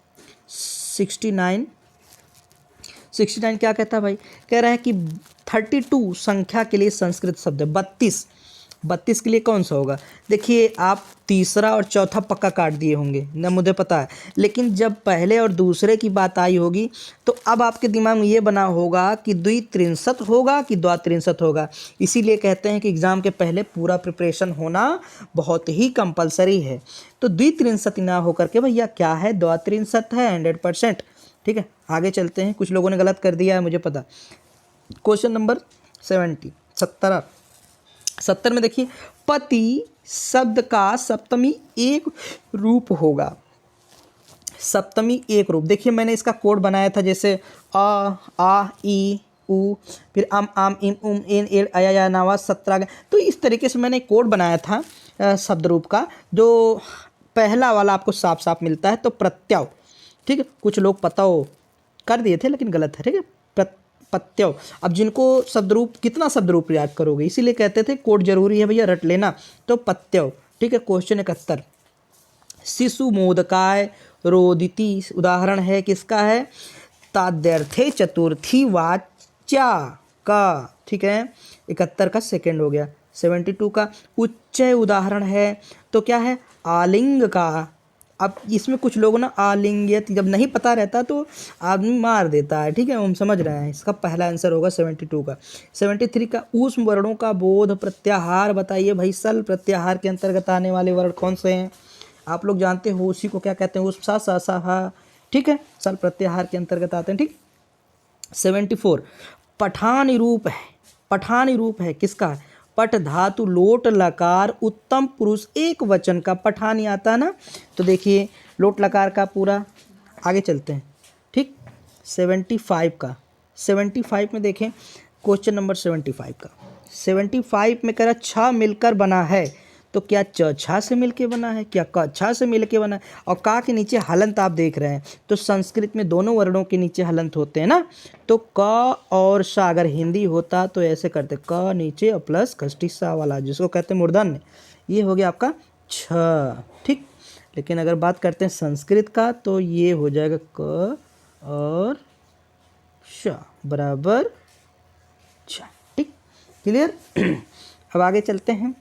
A: 69 क्या कहता है भाई? कह रहा है कि 32 संख्या के लिए संस्कृत शब्द है। 32 के लिए कौन सा होगा? देखिए आप तीसरा और चौथा पक्का काट दिए होंगे ना, मुझे पता है, लेकिन जब पहले और दूसरे की बात आई होगी तो अब आपके दिमाग में ये बना होगा कि द्वित्रिंशत होगा कि द्वात्रिंशत होगा। इसीलिए कहते हैं कि एग्ज़ाम के पहले पूरा प्रिपरेशन होना बहुत ही कंपलसरी है। तो द्वित्रिंशत ना होकर के भैया क्या है? द्वात्रिंशत है 100%। ठीक है, आगे चलते हैं। कुछ लोगों ने गलत कर दिया है, मुझे पता। क्वेश्चन नंबर 70 में देखिए, पति शब्द का सप्तमी एक रूप होगा। सप्तमी एक रूप, देखिए मैंने इसका कोड बनाया था, जैसे आ ई उ, फिर आम इम उम इन एड़ अया या नावा 17। तो इस तरीके से मैंने कोड बनाया था शब्द रूप का, जो पहला वाला आपको साफ साफ मिलता है। तो प्रत्यय, ठीक है, कुछ लोग पता हो कर दिए थे लेकिन गलत है। ठीक है, प्रत्यय। अब जिनको शब्द रूप, कितना शब्द रूप याद करोगे, इसीलिए कहते थे कोड जरूरी है भैया, रट लेना। तो प्रत्यय। ठीक है, क्वेश्चन 71, शिशु मोदकाय रोदिति उदाहरण है किसका है? ताद्यर्थे चतुर्थी वाच्या का। ठीक है, 71 का सेकंड हो गया। 72 का उच्चय उदाहरण है तो क्या है, आलिंग का। अब इसमें कुछ लोग ना आलिंग्यत जब नहीं पता रहता तो आदमी मार देता है, ठीक है, हम समझ रहे हैं। इसका पहला आंसर होगा 72 का। 73 का ऊष्म वर्णों का बोध प्रत्याहार बताइए भाई। सल प्रत्याहार के अंतर्गत आने वाले वर्ण कौन से हैं? आप लोग जानते हो उसी को क्या कहते हैं, ऊष्म सा सा हा, ठीक है, सल प्रत्याहार के अंतर्गत आते हैं, ठीक। 74 पठानी रूप है। पठानी रूप है किसका? पठ धातु लोट लकार उत्तम पुरुष एक वचन का पठानी आता है ना, तो देखिए लोट लकार का पूरा। आगे चलते हैं, ठीक। 75 का, 75 में देखें क्वेश्चन नंबर 75 का। 75 में कह रहा छ मिलकर बना है, तो क्या च छा से मिलके बना है, क्या क छा से मिलके बना है, और का के नीचे हलंत आप देख रहे हैं, तो संस्कृत में दोनों वर्णों के नीचे हलंत होते हैं ना, तो क और सा अगर हिंदी होता तो ऐसे करते, क नीचे और प्लस खष्टी सा वाला, जिसको कहते हैं मूर्धन्य, ये हो गया आपका छ, ठीक। लेकिन अगर बात करते हैं संस्कृत का तो ये हो जाएगा क और श बराबर छ, ठीक, क्लियर। अब आगे चलते हैं।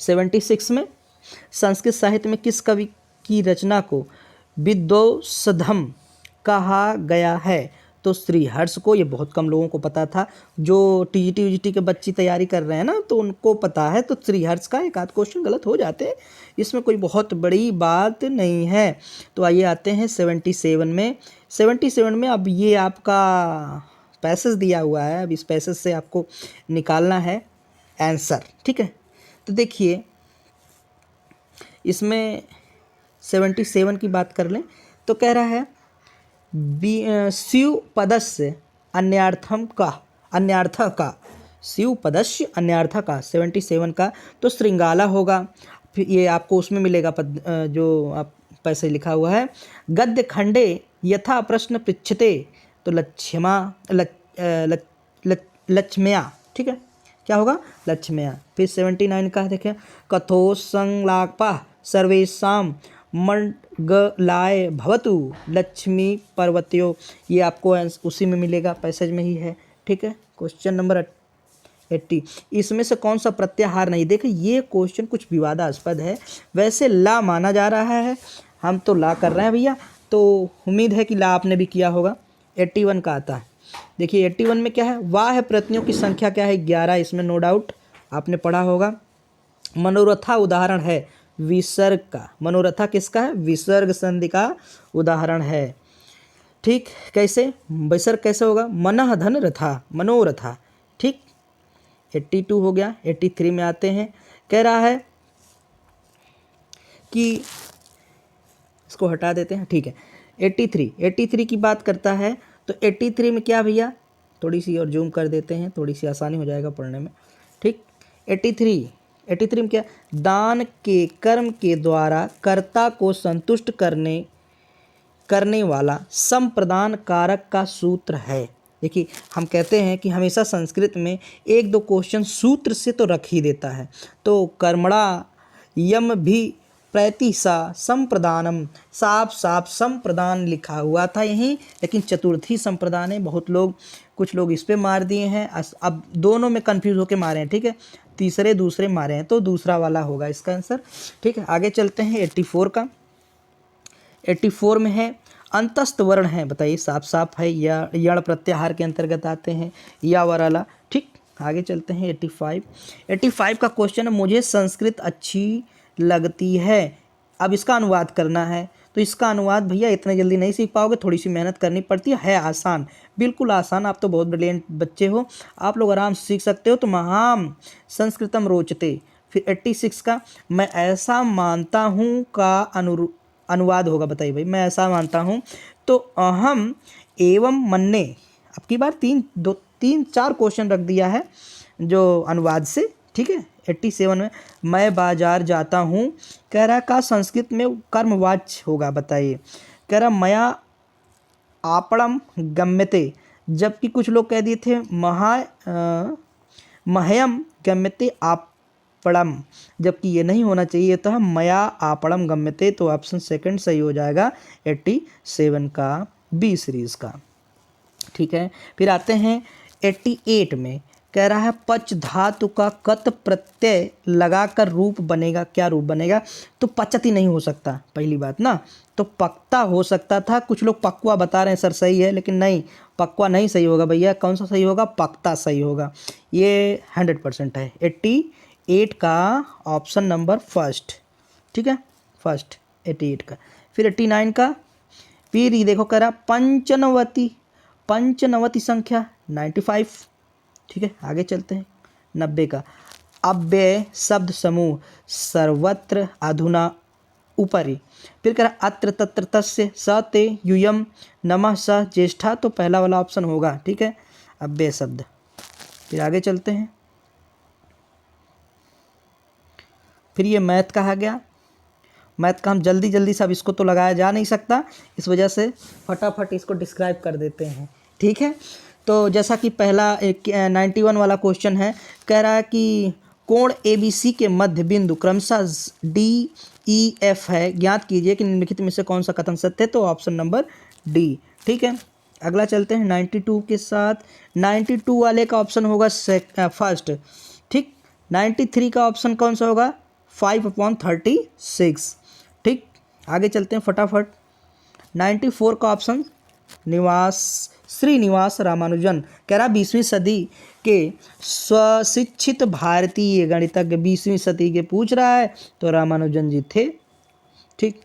A: 76 में संस्कृत साहित्य में किस कवि की रचना को विद्वोसधम कहा गया है? तो श्रीहर्ष को। ये बहुत कम लोगों को पता था, जो टीजीटी वीजीटी के बच्चे तैयारी कर रहे हैं ना तो उनको पता है, तो श्रीहर्ष का एक आध क्वेश्चन गलत हो जाते हैं, इसमें कोई बहुत बड़ी बात नहीं है। तो आइए आते हैं 77 में। 77 में अब ये आपका पैसेज दिया हुआ है, अब इस पैसेज से आपको निकालना है आंसर, ठीक है। तो देखिए इसमें 77 की बात कर लें तो कह रहा है शिव पदस्य अन्यार्थ का शिव पदस्य अन्यार्थ का 77 का तो श्रृंगाला होगा। फिर ये आपको उसमें मिलेगा जो आप पैसे लिखा हुआ है, गद्य खंडे यथा प्रश्न पृच्छते तो लक्ष्म्या, ठीक है, क्या होगा, लक्ष्म्या। फिर 79 का देखें, कथो संलापा सर्वेषां मंडलाय भवतु लक्ष्मी पर्वत्यो, ये आपको उसी में मिलेगा, पैसेज में ही है, ठीक है। क्वेश्चन नंबर 80, इसमें से कौन सा प्रत्याहार नहीं? देखिए ये क्वेश्चन कुछ विवादास्पद है, वैसे ला माना जा रहा है, हम तो ला कर रहे हैं भैया, तो उम्मीद है कि ला आपने भी किया होगा। 81 का आता है, देखिए 81 में क्या है, वाह प्रतियों की संख्या क्या है, 11, इसमें नो डाउट आपने पढ़ा होगा। मनोरथा उदाहरण है विसर्ग का, मनोरथा किसका है, विसर्ग संधि का उदाहरण है, ठीक। कैसे विसर्ग कैसे होगा, मनः धन रथा, मनोरथा, ठीक। 82 हो गया। 83 में आते हैं, कह रहा है कि इसको हटा देते हैं, ठीक है। 83 की बात करता है, तो 83 में क्या भैया, थोड़ी सी और जूम कर देते हैं, थोड़ी सी आसानी हो जाएगा पढ़ने में, ठीक। 83 में क्या, दान के कर्म के द्वारा कर्ता को संतुष्ट करने वाला संप्रदान कारक का सूत्र है। देखिए हम कहते हैं कि हमेशा संस्कृत में एक दो क्वेश्चन सूत्र से तो रख ही देता है, तो कर्मणा यम भी प्रैतिसा संप्रदानम, साफ संप्रदान लिखा हुआ था यहीं, लेकिन चतुर्थी संप्रदान है, कुछ लोग इस पे मार दिए हैं, अब दोनों में कंफ्यूज होके मारे हैं, ठीक है, तीसरे दूसरे मारे हैं, तो दूसरा वाला होगा इसका आंसर, ठीक है। आगे चलते हैं 84 का। 84 में है अंतस्थ वर्ण है, बताइए साफ है, या यण प्रत्याहार के अंतर्गत आते हैं, या वराला, ठीक। आगे चलते हैं 85 का क्वेश्चन है, मुझे संस्कृत अच्छी लगती है, अब इसका अनुवाद करना है, तो इसका अनुवाद भैया इतना जल्दी नहीं सीख पाओगे, थोड़ी सी मेहनत करनी पड़ती है आसान, बिल्कुल आसान, आप तो बहुत ब्रिलियंट बच्चे हो, आप लोग आराम से सीख सकते हो। तो महाम संस्कृतम रोचते। फिर 86 का, मैं ऐसा मानता हूँ का अनुवाद होगा, बताइए भाई, मैं ऐसा मानता हूँ, तो अहम एवं मन्ने, अब की बार 3-4 क्वेश्चन रख दिया है जो अनुवाद से, ठीक है। 87 में मैं बाजार जाता हूँ, कह रहा का संस्कृत में कर्मवाच्य होगा, बताइए, कह रहा मया आपणम गम्यते, जबकि कुछ लोग कह दिए थे मह्यम गम्यते आपणम, जबकि ये नहीं होना चाहिए था, मया आपणम गम्यते, तो ऑप्शन सेकंड सही हो जाएगा 87 का, बी सीरीज का, ठीक है। फिर आते हैं 88 में, कह रहा है पच धातु का कत प्रत्यय लगाकर रूप बनेगा, क्या रूप बनेगा? तो पचती नहीं हो सकता, पहली बात ना, तो पक्ता हो सकता था। कुछ लोग पक्वा बता रहे हैं सर सही है, लेकिन नहीं, पक्वा नहीं सही होगा भैया। कौन सा सही होगा? पक्ता सही होगा। ये 100% है। 88 का ऑप्शन नंबर फर्स्ट, ठीक है, फर्स्ट 88 का। फिर 89 का, फिर ये देखो कह रहा पंचनवती, पंचनवती संख्या 95, ठीक है। आगे चलते हैं 90 का, अव्यय शब्द समूह सर्वत्र अधुना उपरि। फिर कह रहा अत्र तत्र तस्य स ते यूयम नमः स ज्येष्ठा, तो पहला वाला ऑप्शन होगा, ठीक है, अव्यय शब्द। फिर आगे चलते हैं, फिर ये मैथ का आ गया। मैथ का हम जल्दी जल्दी सब, इसको तो लगाया जा नहीं सकता, इस वजह से फटाफट इसको डिस्क्राइब कर देते हैं, ठीक है। तो जैसा कि पहला 91 वाला क्वेश्चन है, कह रहा है कि कोण ABC के मध्य बिंदु क्रमशः DEF है, ज्ञात कीजिए कि निम्नलिखित में से कौन सा कथन सत्य है, तो ऑप्शन नंबर डी, ठीक है। अगला चलते हैं 92 के साथ। 92 वाले का ऑप्शन होगा फर्स्ट, ठीक। 93 का ऑप्शन कौन सा होगा? 5/36, ठीक। आगे चलते हैं फटाफट। 94 का ऑप्शन श्रीनिवास रामानुजन, कह रहा 20वीं सदी के स्वशिक्षित भारतीय गणितज्ञ, 20वीं सदी के पूछ रहा है, तो रामानुजन जी थे, ठीक।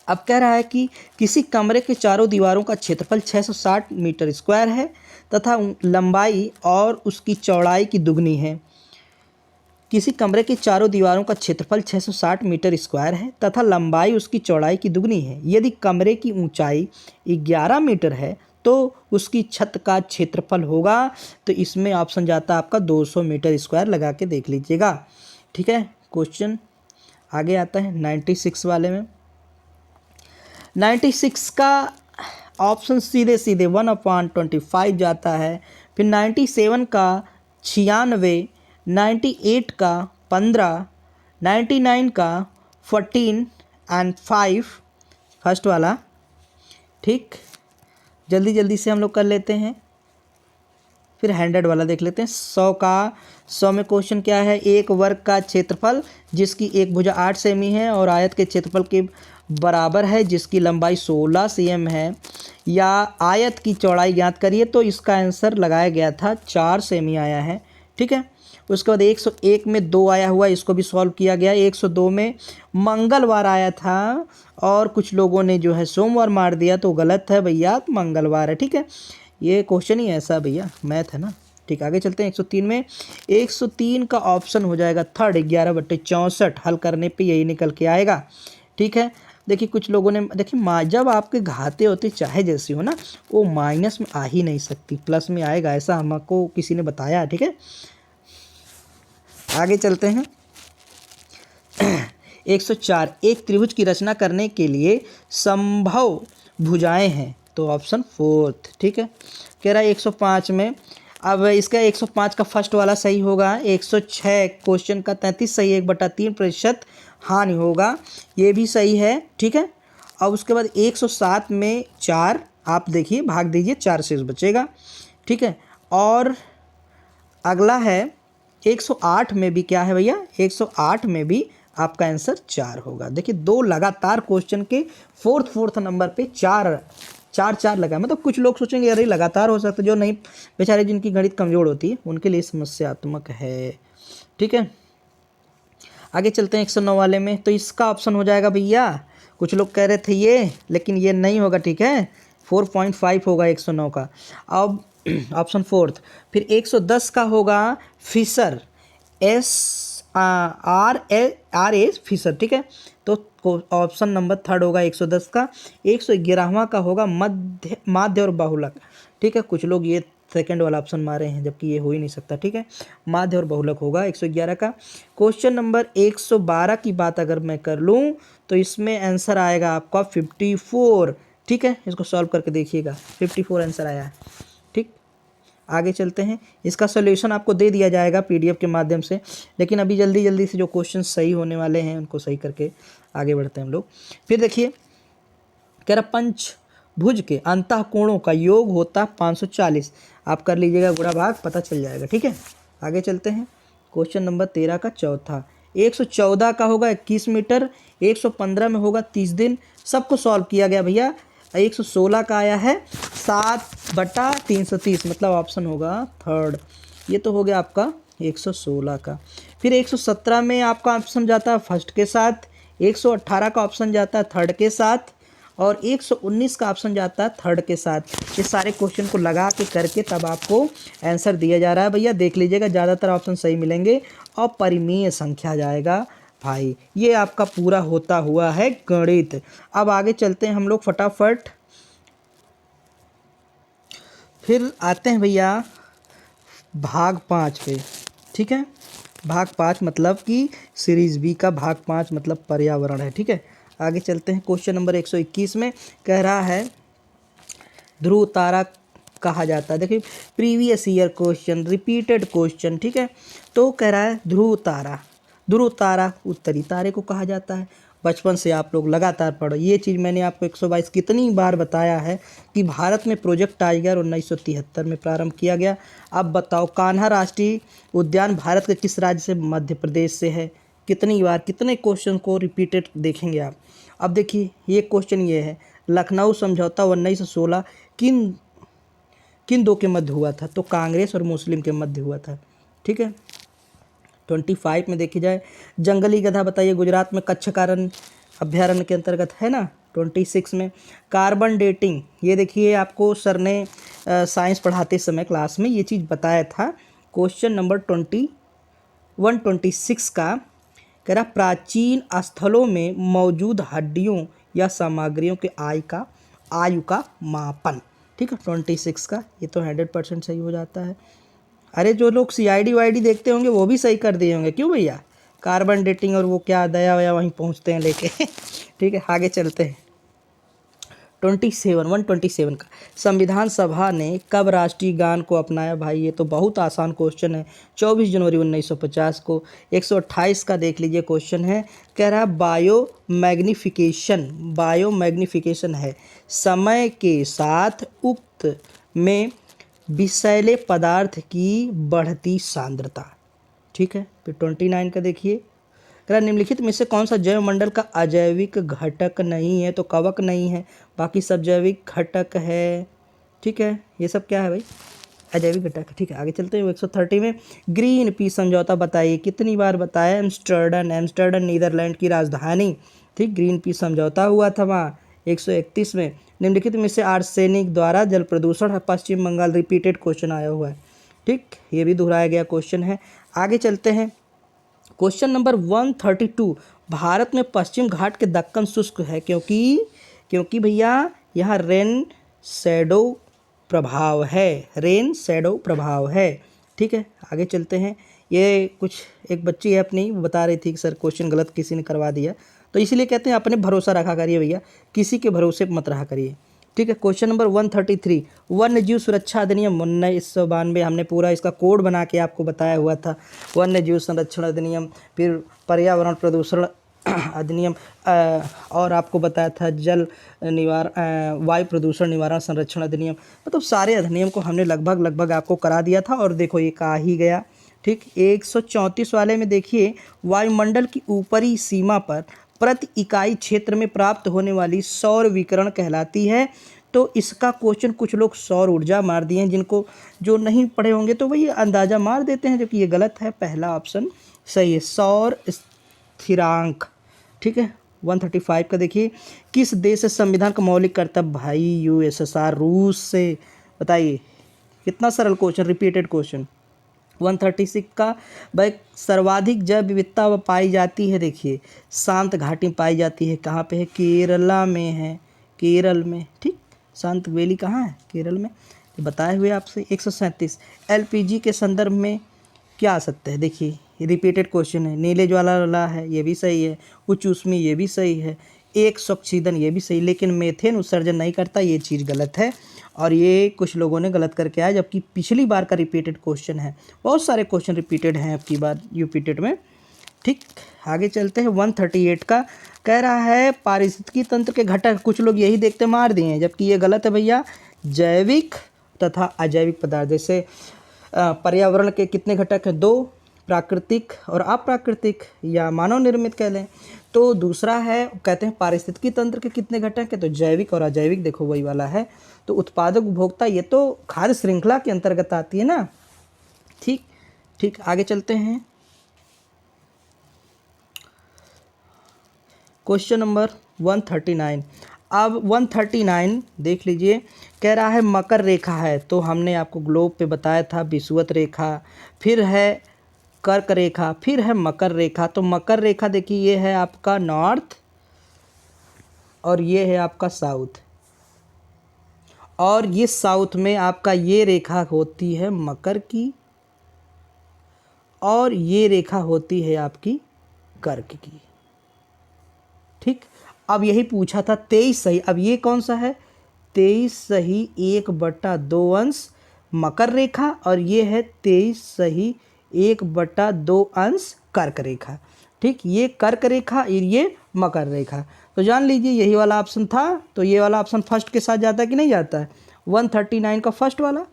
A: अब कह रहा है कि किसी कमरे के चारों दीवारों का क्षेत्रफल 660 मीटर स्क्वायर है तथा लंबाई और उसकी चौड़ाई की दुगनी है। किसी कमरे के चारों दीवारों का क्षेत्रफल 660 मीटर स्क्वायर है तथा लंबाई उसकी चौड़ाई की दुगनी है। यदि कमरे की ऊंचाई 11 मीटर है तो उसकी छत का क्षेत्रफल होगा, तो इसमें ऑप्शन जाता है आपका 200 मीटर स्क्वायर, लगा के देख लीजिएगा, ठीक है। क्वेश्चन आगे आता है 96 वाले में। 96 का ऑप्शन सीधे सीधे 1/25 जाता है। फिर 97 का 96, 98 का 15, 99 का 14 एंड 5, फर्स्ट वाला, ठीक। जल्दी जल्दी से हम लोग कर लेते हैं। फिर 100 वाला देख लेते हैं। 100 में क्वेश्चन क्या है? एक वर्ग का क्षेत्रफल जिसकी एक भुजा 8 सेमी है और आयत के क्षेत्रफल के बराबर है जिसकी लंबाई 16 cm है, या आयत की चौड़ाई ज्ञात करिए, तो इसका आंसर लगाया गया था 4 सेमी आया है, ठीक है। उसके बाद 101 में 2 आया हुआ, इसको भी सॉल्व किया गया। 102 में मंगलवार आया था और कुछ लोगों ने जो है सोमवार मार दिया, तो गलत है भैया, मंगलवार है, ठीक है। ये क्वेश्चन ही ऐसा भैया, मैथ है ना, ठीक। आगे चलते हैं 103 में। 103 का ऑप्शन हो जाएगा थर्ड, 11/64, हल करने पे यही निकल के आएगा, ठीक है। देखिए कुछ लोगों ने, देखिए जब आपके घाते होते चाहे जैसी हो ना, वो माइनस में आ ही नहीं सकती, प्लस में आएगा, ऐसा हमको किसी ने बताया, ठीक है। आगे चलते हैं 104, एक त्रिभुज की रचना करने के लिए संभव भुजाएं हैं, तो ऑप्शन फोर्थ, ठीक है। कह रहा है 105 में, अब इसका 105 का फर्स्ट वाला सही होगा। 106 क्वेश्चन का 33 सही, 1/3% हानि होगा, ये भी सही है, ठीक है। अब उसके बाद 107 में 4, आप देखिए भाग दीजिए, 4 शेष बचेगा, ठीक है। और अगला है 108 में भी क्या है भैया? 108 में भी आपका आंसर 4 होगा। देखिए 2 लगातार क्वेश्चन के फोर्थ नंबर पे 4 लगा, मतलब कुछ लोग सोचेंगे अरे लगातार हो सकता है, जो नहीं बेचारे जिनकी गणित कमज़ोर होती है उनके लिए समस्यात्मक है, ठीक है। आगे चलते हैं 109 वाले में, तो इसका ऑप्शन हो जाएगा भैया, कुछ लोग कह रहे थे ये, लेकिन ये नहीं होगा, ठीक है, 4.5 होगा 109 का। अब ऑप्शन फोर्थ। फिर 110 का होगा फिशर, FRA फिशर, ठीक है, तो ऑप्शन नंबर थर्ड होगा 110 का। 111वां का होगा माध्य और बहुलक, ठीक है। कुछ लोग ये सेकंड वाला ऑप्शन मारे हैं, जबकि ये हो ही नहीं सकता, ठीक है। माध्य और बहुलक होगा 111 का। क्वेश्चन नंबर 112 की बात अगर मैं कर लूँ, तो इसमें आंसर आएगा आपका 54, ठीक है। इसको सॉल्व करके देखिएगा, 54 आंसर आया है, ठीक। आगे चलते हैं, इसका सॉल्यूशन आपको दे दिया जाएगा PDF के माध्यम से, लेकिन अभी जल्दी जल्दी से जो क्वेश्चन सही होने वाले हैं उनको सही करके आगे बढ़ते हैं हम लोग। फिर देखिए, कह रहा पंच भुज के अंतः कोणों का योग होता 540। आप कर लीजिएगा गुणा भाग, पता चल जाएगा। ठीक है, आगे चलते हैं। क्वेश्चन नंबर 13 का चौथा, 114 का होगा 21 मीटर, 115 में होगा 30 दिन। सबको सॉल्व किया गया भैया। 116 का आया है 7/330, मतलब ऑप्शन होगा थर्ड। ये तो हो गया आपका 116 का। फिर 117 में आपका ऑप्शन जाता है फर्स्ट के साथ, 118 का ऑप्शन जाता है थर्ड के साथ, और 119 का ऑप्शन जाता है थर्ड के साथ। ये सारे क्वेश्चन को लगा के करके तब आपको आंसर दिया जा रहा है भैया। देख लीजिएगा, ज़्यादातर ऑप्शन सही मिलेंगे और परिमेय संख्या जाएगा भाई। ये आपका पूरा होता हुआ है गणित। अब आगे चलते हैं हम लोग फटाफट। फिर आते हैं भैया भाग 5 पे। ठीक है, भाग 5 मतलब कि सीरीज़ बी का भाग 5 मतलब पर्यावरण है। ठीक है, आगे चलते हैं। क्वेश्चन नंबर 121 में कह रहा है ध्रुव तारा कहा जाता है। देखिए previous year question, repeated question. ठीक है, तो कह रहा है ध्रुव तारा, ध्रुव तारा उत्तरी तारे को कहा जाता है। बचपन से आप लोग लगातार पढ़ो, ये चीज़ मैंने आपको 122 कितनी बार बताया है कि भारत में प्रोजेक्ट टाइगर 1973 में प्रारंभ किया गया। अब बताओ कान्हा राष्ट्रीय उद्यान भारत के किस राज्य से? मध्य प्रदेश से है। कितनी बार, कितने क्वेश्चन को रिपीटेड देखेंगे आप। अब देखिए ये क्वेश्चन ये है, लखनऊ समझौता 1916 किन किन दो के मध्य हुआ था? तो कांग्रेस और मुस्लिम के मध्य हुआ था। ठीक है, 25 में देखी जाए जंगली गधा बताइए गुजरात में कच्छकारण अभ्यारण्य के अंतर्गत है ना। 26 में कार्बन डेटिंग, ये देखिए आपको सर ने साइंस पढ़ाते समय क्लास में ये चीज़ बताया था। क्वेश्चन नंबर 126 का कह रहा प्राचीन स्थलों में मौजूद हड्डियों या सामग्रियों के आयु का मापन। ठीक है, 26 का ये तो 100% सही हो जाता है। अरे जो लोग CID वाईडी देखते होंगे वो भी सही कर दिए होंगे, क्यों भैया? कार्बन डेटिंग और वो क्या दया वया वहीं पहुंचते हैं लेके। ठीक है, आगे चलते हैं। 127 का संविधान सभा ने कब राष्ट्रीय गान को अपनाया? भाई ये तो बहुत आसान क्वेश्चन है, 24 जनवरी 1950 को। 128 का देख लीजिए क्वेश्चन है, कह रहा है बायोमैग्निफिकेशन है समय के साथ उक्त में विषैले पदार्थ की बढ़ती सांद्रता। ठीक है, फिर 29 का देखिए, कह रहा निम्नलिखित में से कौन सा जैव मंडल का अजैविक घटक नहीं है? तो कवक नहीं है, बाकी सब जैविक घटक है। ठीक है, ये सब क्या है भाई? अजैविक घटक। ठीक है, आगे चलते हैं। 130 में ग्रीन पीस समझौता बताइए। कितनी बार बताया? एम्स्टर्डम नीदरलैंड की राजधानी। ठीक, ग्रीन पीस समझौता हुआ था वहाँ। 131 में निम्नलिखित में से आर्सेनिक द्वारा जल प्रदूषण है पश्चिम बंगाल। रिपीटेड क्वेश्चन आया हुआ है। ठीक, ये भी दोहराया गया क्वेश्चन है। आगे चलते हैं। क्वेश्चन नंबर 132, भारत में पश्चिम घाट के दक्कन शुष्क है क्योंकि भैया यहाँ रेन शैडो प्रभाव है। ठीक है, आगे चलते हैं। ये कुछ एक बच्ची है अपनी, वो बता रही थी कि सर क्वेश्चन गलत किसी ने करवा दिया, तो इसीलिए कहते हैं अपने भरोसा रखा करिए भैया, किसी के भरोसे मत रहा करिए। ठीक है, क्वेश्चन नंबर 133, वन्य जीव सुरक्षा अधिनियम 1992, हमने पूरा इसका कोड बना के आपको बताया हुआ था। वन्य जीव संरक्षण अधिनियम, फिर पर्यावरण प्रदूषण अधिनियम, और आपको बताया था जल निवारण वायु प्रदूषण निवारण संरक्षण अधिनियम। मतलब सारे अधिनियम को हमने लगभग आपको करा दिया था, और देखो ये आ ही गया। ठीक, 134 वाले में देखिए वायुमंडल की ऊपरी सीमा पर प्रति इकाई क्षेत्र में प्राप्त होने वाली सौर विकिरण कहलाती है। तो इसका क्वेश्चन कुछ लोग सौर ऊर्जा मार दिए हैं, जिनको जो नहीं पढ़े होंगे तो वही अंदाज़ा मार देते हैं, जो कि ये गलत है। पहला ऑप्शन सही है, सौर स्थिरांक। ठीक है, 135 का देखिए, किस देश से संविधान का मौलिक कर्तव्य? भाई USSR, रूस से। बताइए, कितना सरल क्वेश्चन, रिपीटेड क्वेश्चन। 136 का भाई सर्वाधिक जैव विविधता पाई जाती है, देखिए शांत घाटी में पाई जाती है। कहाँ पे है? केरला में है, केरल में। ठीक, शांत वैली कहाँ है? केरल में, बताए हुए आपसे। 137 LPG के संदर्भ में क्या आ सकता है? देखिए रिपीटेड क्वेश्चन है। नीले ज्वाला है, ये भी सही है। उच्च ऊष्मी, ये भी सही है। एक स्वच्छ ईंधन, ये भी सही, लेकिन मीथेन उत्सर्जन नहीं करता, ये चीज़ गलत है। और ये कुछ लोगों ने गलत करके आया, जबकि पिछली बार का रिपीटेड क्वेश्चन है। बहुत सारे क्वेश्चन रिपीटेड हैं आपकी बार यूपीटेड में। ठीक, आगे चलते हैं। 138 का कह रहा है पारिस्थितिकी तंत्र के घटक, कुछ लोग यही देखते मार दिए हैं, जबकि ये गलत है भैया। जैविक तथा अजैविक पदार्थ, जैसे पर्यावरण के कितने घटक हैं? 2, प्राकृतिक और अप्राकृतिक या मानव निर्मित कह लें। तो दूसरा है, कहते हैं पारिस्थितिकी तंत्र के कितने घटक हैं? तो जैविक और अजैविक, देखो वही वाला है। तो उत्पादक उपभोक्ता, ये तो खाद्य श्रृंखला के अंतर्गत आती है ना। ठीक ठीक, आगे चलते हैं। Question number 139। अब 139 देख लीजिए, कह रहा है मकर रेखा है, तो हमने आपको ग्लोब पे बताया था विषुवत रेखा, फिर है कर्क रेखा, फिर है मकर रेखा। तो मकर रेखा देखिए, ये है आपका नॉर्थ और ये है आपका साउथ, और ये साउथ में आपका ये रेखा होती है मकर की, और ये रेखा होती है आपकी कर्क की। ठीक, अब यही पूछा था 23 सही। अब ये कौन सा है? 23 सही 1/2 अंश मकर रेखा, और ये है 23 सही 1/2 अंश कर्क रेखा। ठीक, ये कर्क रेखा और ये मकर रेखा। तो जान लीजिए यही वाला ऑप्शन था, तो ये वाला ऑप्शन फर्स्ट के साथ जाता है कि नहीं जाता है? 139 का फर्स्ट वाला।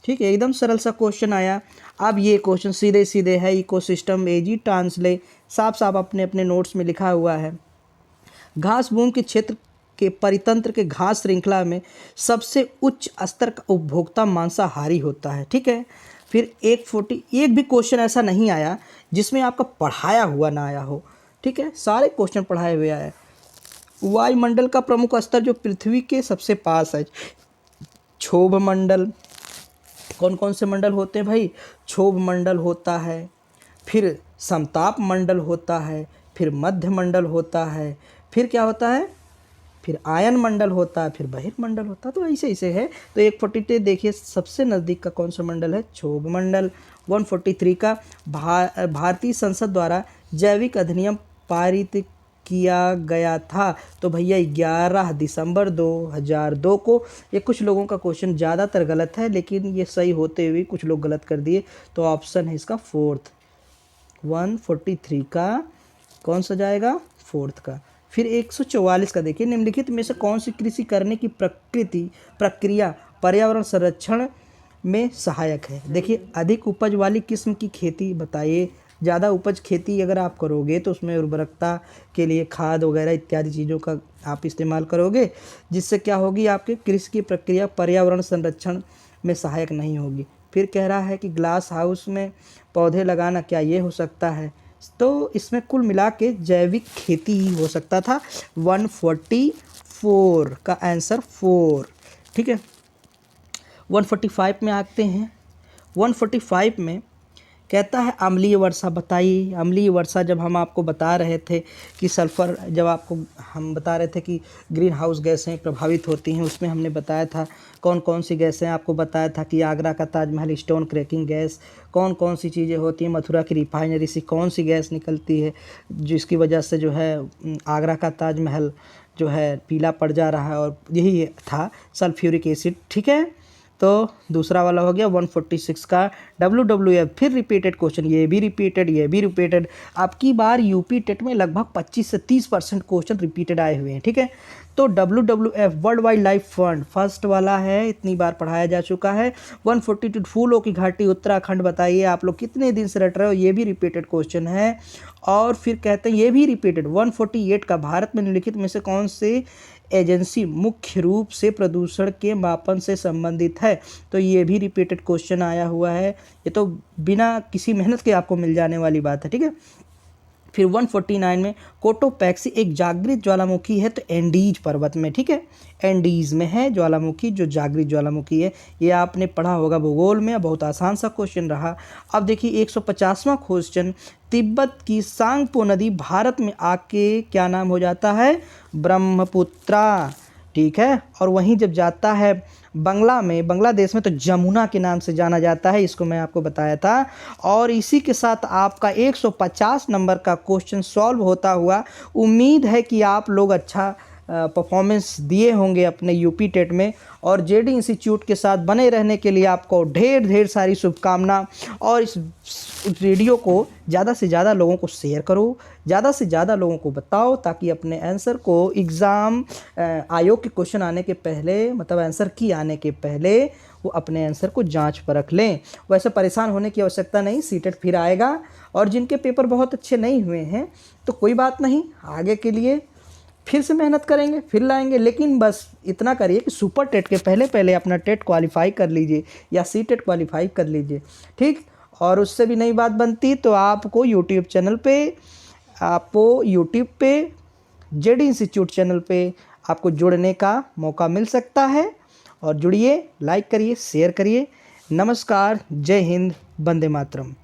A: ठीक है, एकदम सरल सा क्वेश्चन आया। अब ये क्वेश्चन सीधे सीधे है, इकोसिस्टम एजी ट्रांसले, साफ साफ अपने अपने नोट्स में लिखा हुआ है। घास भूमि के क्षेत्र के परितंत्र के घास श्रृंखला में सबसे उच्च स्तर का उपभोक्ता मांसाहारी होता है। ठीक है, फिर 140, एक भी क्वेश्चन ऐसा नहीं आया जिसमें आपका पढ़ाया हुआ ना आया हो। ठीक है, सारे क्वेश्चन पढ़ाए हुए आए। वायुमंडल का प्रमुख स्तर जो पृथ्वी के सबसे पास है, क्षोभ मंडल। कौन कौन से मंडल होते हैं भाई? क्षोभ मंडल होता है, फिर समताप मंडल होता है, फिर मध्य मंडल होता है, फिर क्या होता है? फिर आयन मंडल होता है, फिर बहिर्मंडल होता है। तो ऐसे ऐसे है। तो 142 देखिए सबसे नज़दीक का कौन सा मंडल है? क्षोभ मंडल। 143 का भारतीय संसद द्वारा जैविक अधिनियम पारित किया गया था, तो भैया 11 दिसंबर 2002 को। ये कुछ लोगों का क्वेश्चन ज़्यादातर गलत है, लेकिन ये सही होते हुए कुछ लोग गलत कर दिए, तो ऑप्शन है इसका फोर्थ। 143 का कौन सा जाएगा? फोर्थ का। फिर 144 का देखिए, निम्नलिखित में से कौन सी कृषि करने की प्रक्रिया पर्यावरण संरक्षण में सहायक है? देखिए, अधिक उपज वाली किस्म की खेती बताइए। ज़्यादा उपज खेती अगर आप करोगे तो उसमें उर्वरकता के लिए खाद वगैरह इत्यादि चीज़ों का आप इस्तेमाल करोगे, जिससे क्या होगी? आपके कृषि की प्रक्रिया पर्यावरण संरक्षण में सहायक नहीं होगी। फिर कह रहा है कि ग्लास हाउस में पौधे लगाना, क्या ये हो सकता है? तो इसमें कुल मिला के जैविक खेती ही हो सकता था। 144 का आंसर 4। ठीक है, 145 में आते हैं। 145 में कहता है अम्लीय वर्षा बताइए। अम्लीय वर्षा जब हम आपको बता रहे थे कि सल्फ़र, जब आपको हम बता रहे थे कि ग्रीन हाउस गैसें प्रभावित होती हैं, उसमें हमने बताया था कौन कौन सी गैसें, आपको बताया था कि आगरा का ताजमहल स्टोन क्रैकिंग गैस, कौन कौन सी चीज़ें होती हैं, मथुरा की रिफाइनरी से कौन सी गैस निकलती है जिसकी वजह से जो है आगरा का ताजमहल जो है पीला पड़ जा रहा है, और यही था सल्फ्यूरिक एसिड। ठीक है, तो दूसरा वाला हो गया 146 का WWF। फिर रिपीटेड क्वेश्चन, ये भी रिपीटेड। आपकी बार यूपी टेट में लगभग 25 से 30% क्वेश्चन रिपीटेड आए हुए हैं। ठीक है, तो WWF world wild life fund first वाला है, इतनी बार पढ़ाया जा चुका है। 142 फूलों की घाटी उत्तराखंड बताइए। आप लोग कितने दिन से रट रहे हो? ये भी रिपीटेड क्वेश्चन है। और फिर कहते हैं ये भी रिपीटेड 148 का भारत में निम्नलिखित में से कौन से एजेंसी मुख्य रूप से प्रदूषण के मापन से संबंधित है? तो ये भी रिपीटेड क्वेश्चन आया हुआ है। ये तो बिना किसी मेहनत के आपको मिल जाने वाली बात है। ठीक है, फिर 149 में कोटोपैक्सी एक जागृत ज्वालामुखी है, तो एंडीज पर्वत में। ठीक है, एंडीज में है ज्वालामुखी जो जागृत ज्वालामुखी है। ये आपने पढ़ा होगा भूगोल में, बहुत आसान सा क्वेश्चन रहा। अब देखिए 150वां क्वेश्चन, तिब्बत की सांगपो नदी भारत में आके क्या नाम हो जाता है? ब्रह्मपुत्रा। ठीक है, और वहीं जब जाता है बांग्लादेश में, तो जमुना के नाम से जाना जाता है। इसको मैं आपको बताया था। और इसी के साथ आपका 150 नंबर का क्वेश्चन सॉल्व होता हुआ। उम्मीद है कि आप लोग अच्छा परफॉर्मेंस दिए होंगे अपने यूपी टेट में। और जेडी इंस्टीट्यूट के साथ बने रहने के लिए आपको ढेर ढेर सारी शुभकामना। और इस वीडियो को ज़्यादा से ज़्यादा लोगों को शेयर करो, ज़्यादा से ज़्यादा लोगों को बताओ, ताकि अपने आंसर को एग्ज़ाम आयोग के क्वेश्चन आने के पहले, मतलब आंसर की आने के पहले वो अपने आंसर को जांच परख लें। वैसे परेशान होने की आवश्यकता नहीं, सीटेट फिर आएगा। और जिनके पेपर बहुत अच्छे नहीं हुए हैं तो कोई बात नहीं, आगे के लिए फिर से मेहनत करेंगे, फिर लाएंगे। लेकिन बस इतना करिए कि सुपर टेट के पहले पहले अपना टेट क्वालिफाई कर लीजिए या सी टेट क्वालिफाई कर लीजिए, ठीक। और उससे भी नई बात बनती तो आपको यूट्यूब पे जेडी इंस्टीट्यूट चैनल पे आपको जुड़ने का मौका मिल सकता है। और जुड़िए, लाइक करिए, शेयर करिए। नमस्कार, जय हिंद, वंदे मातरम।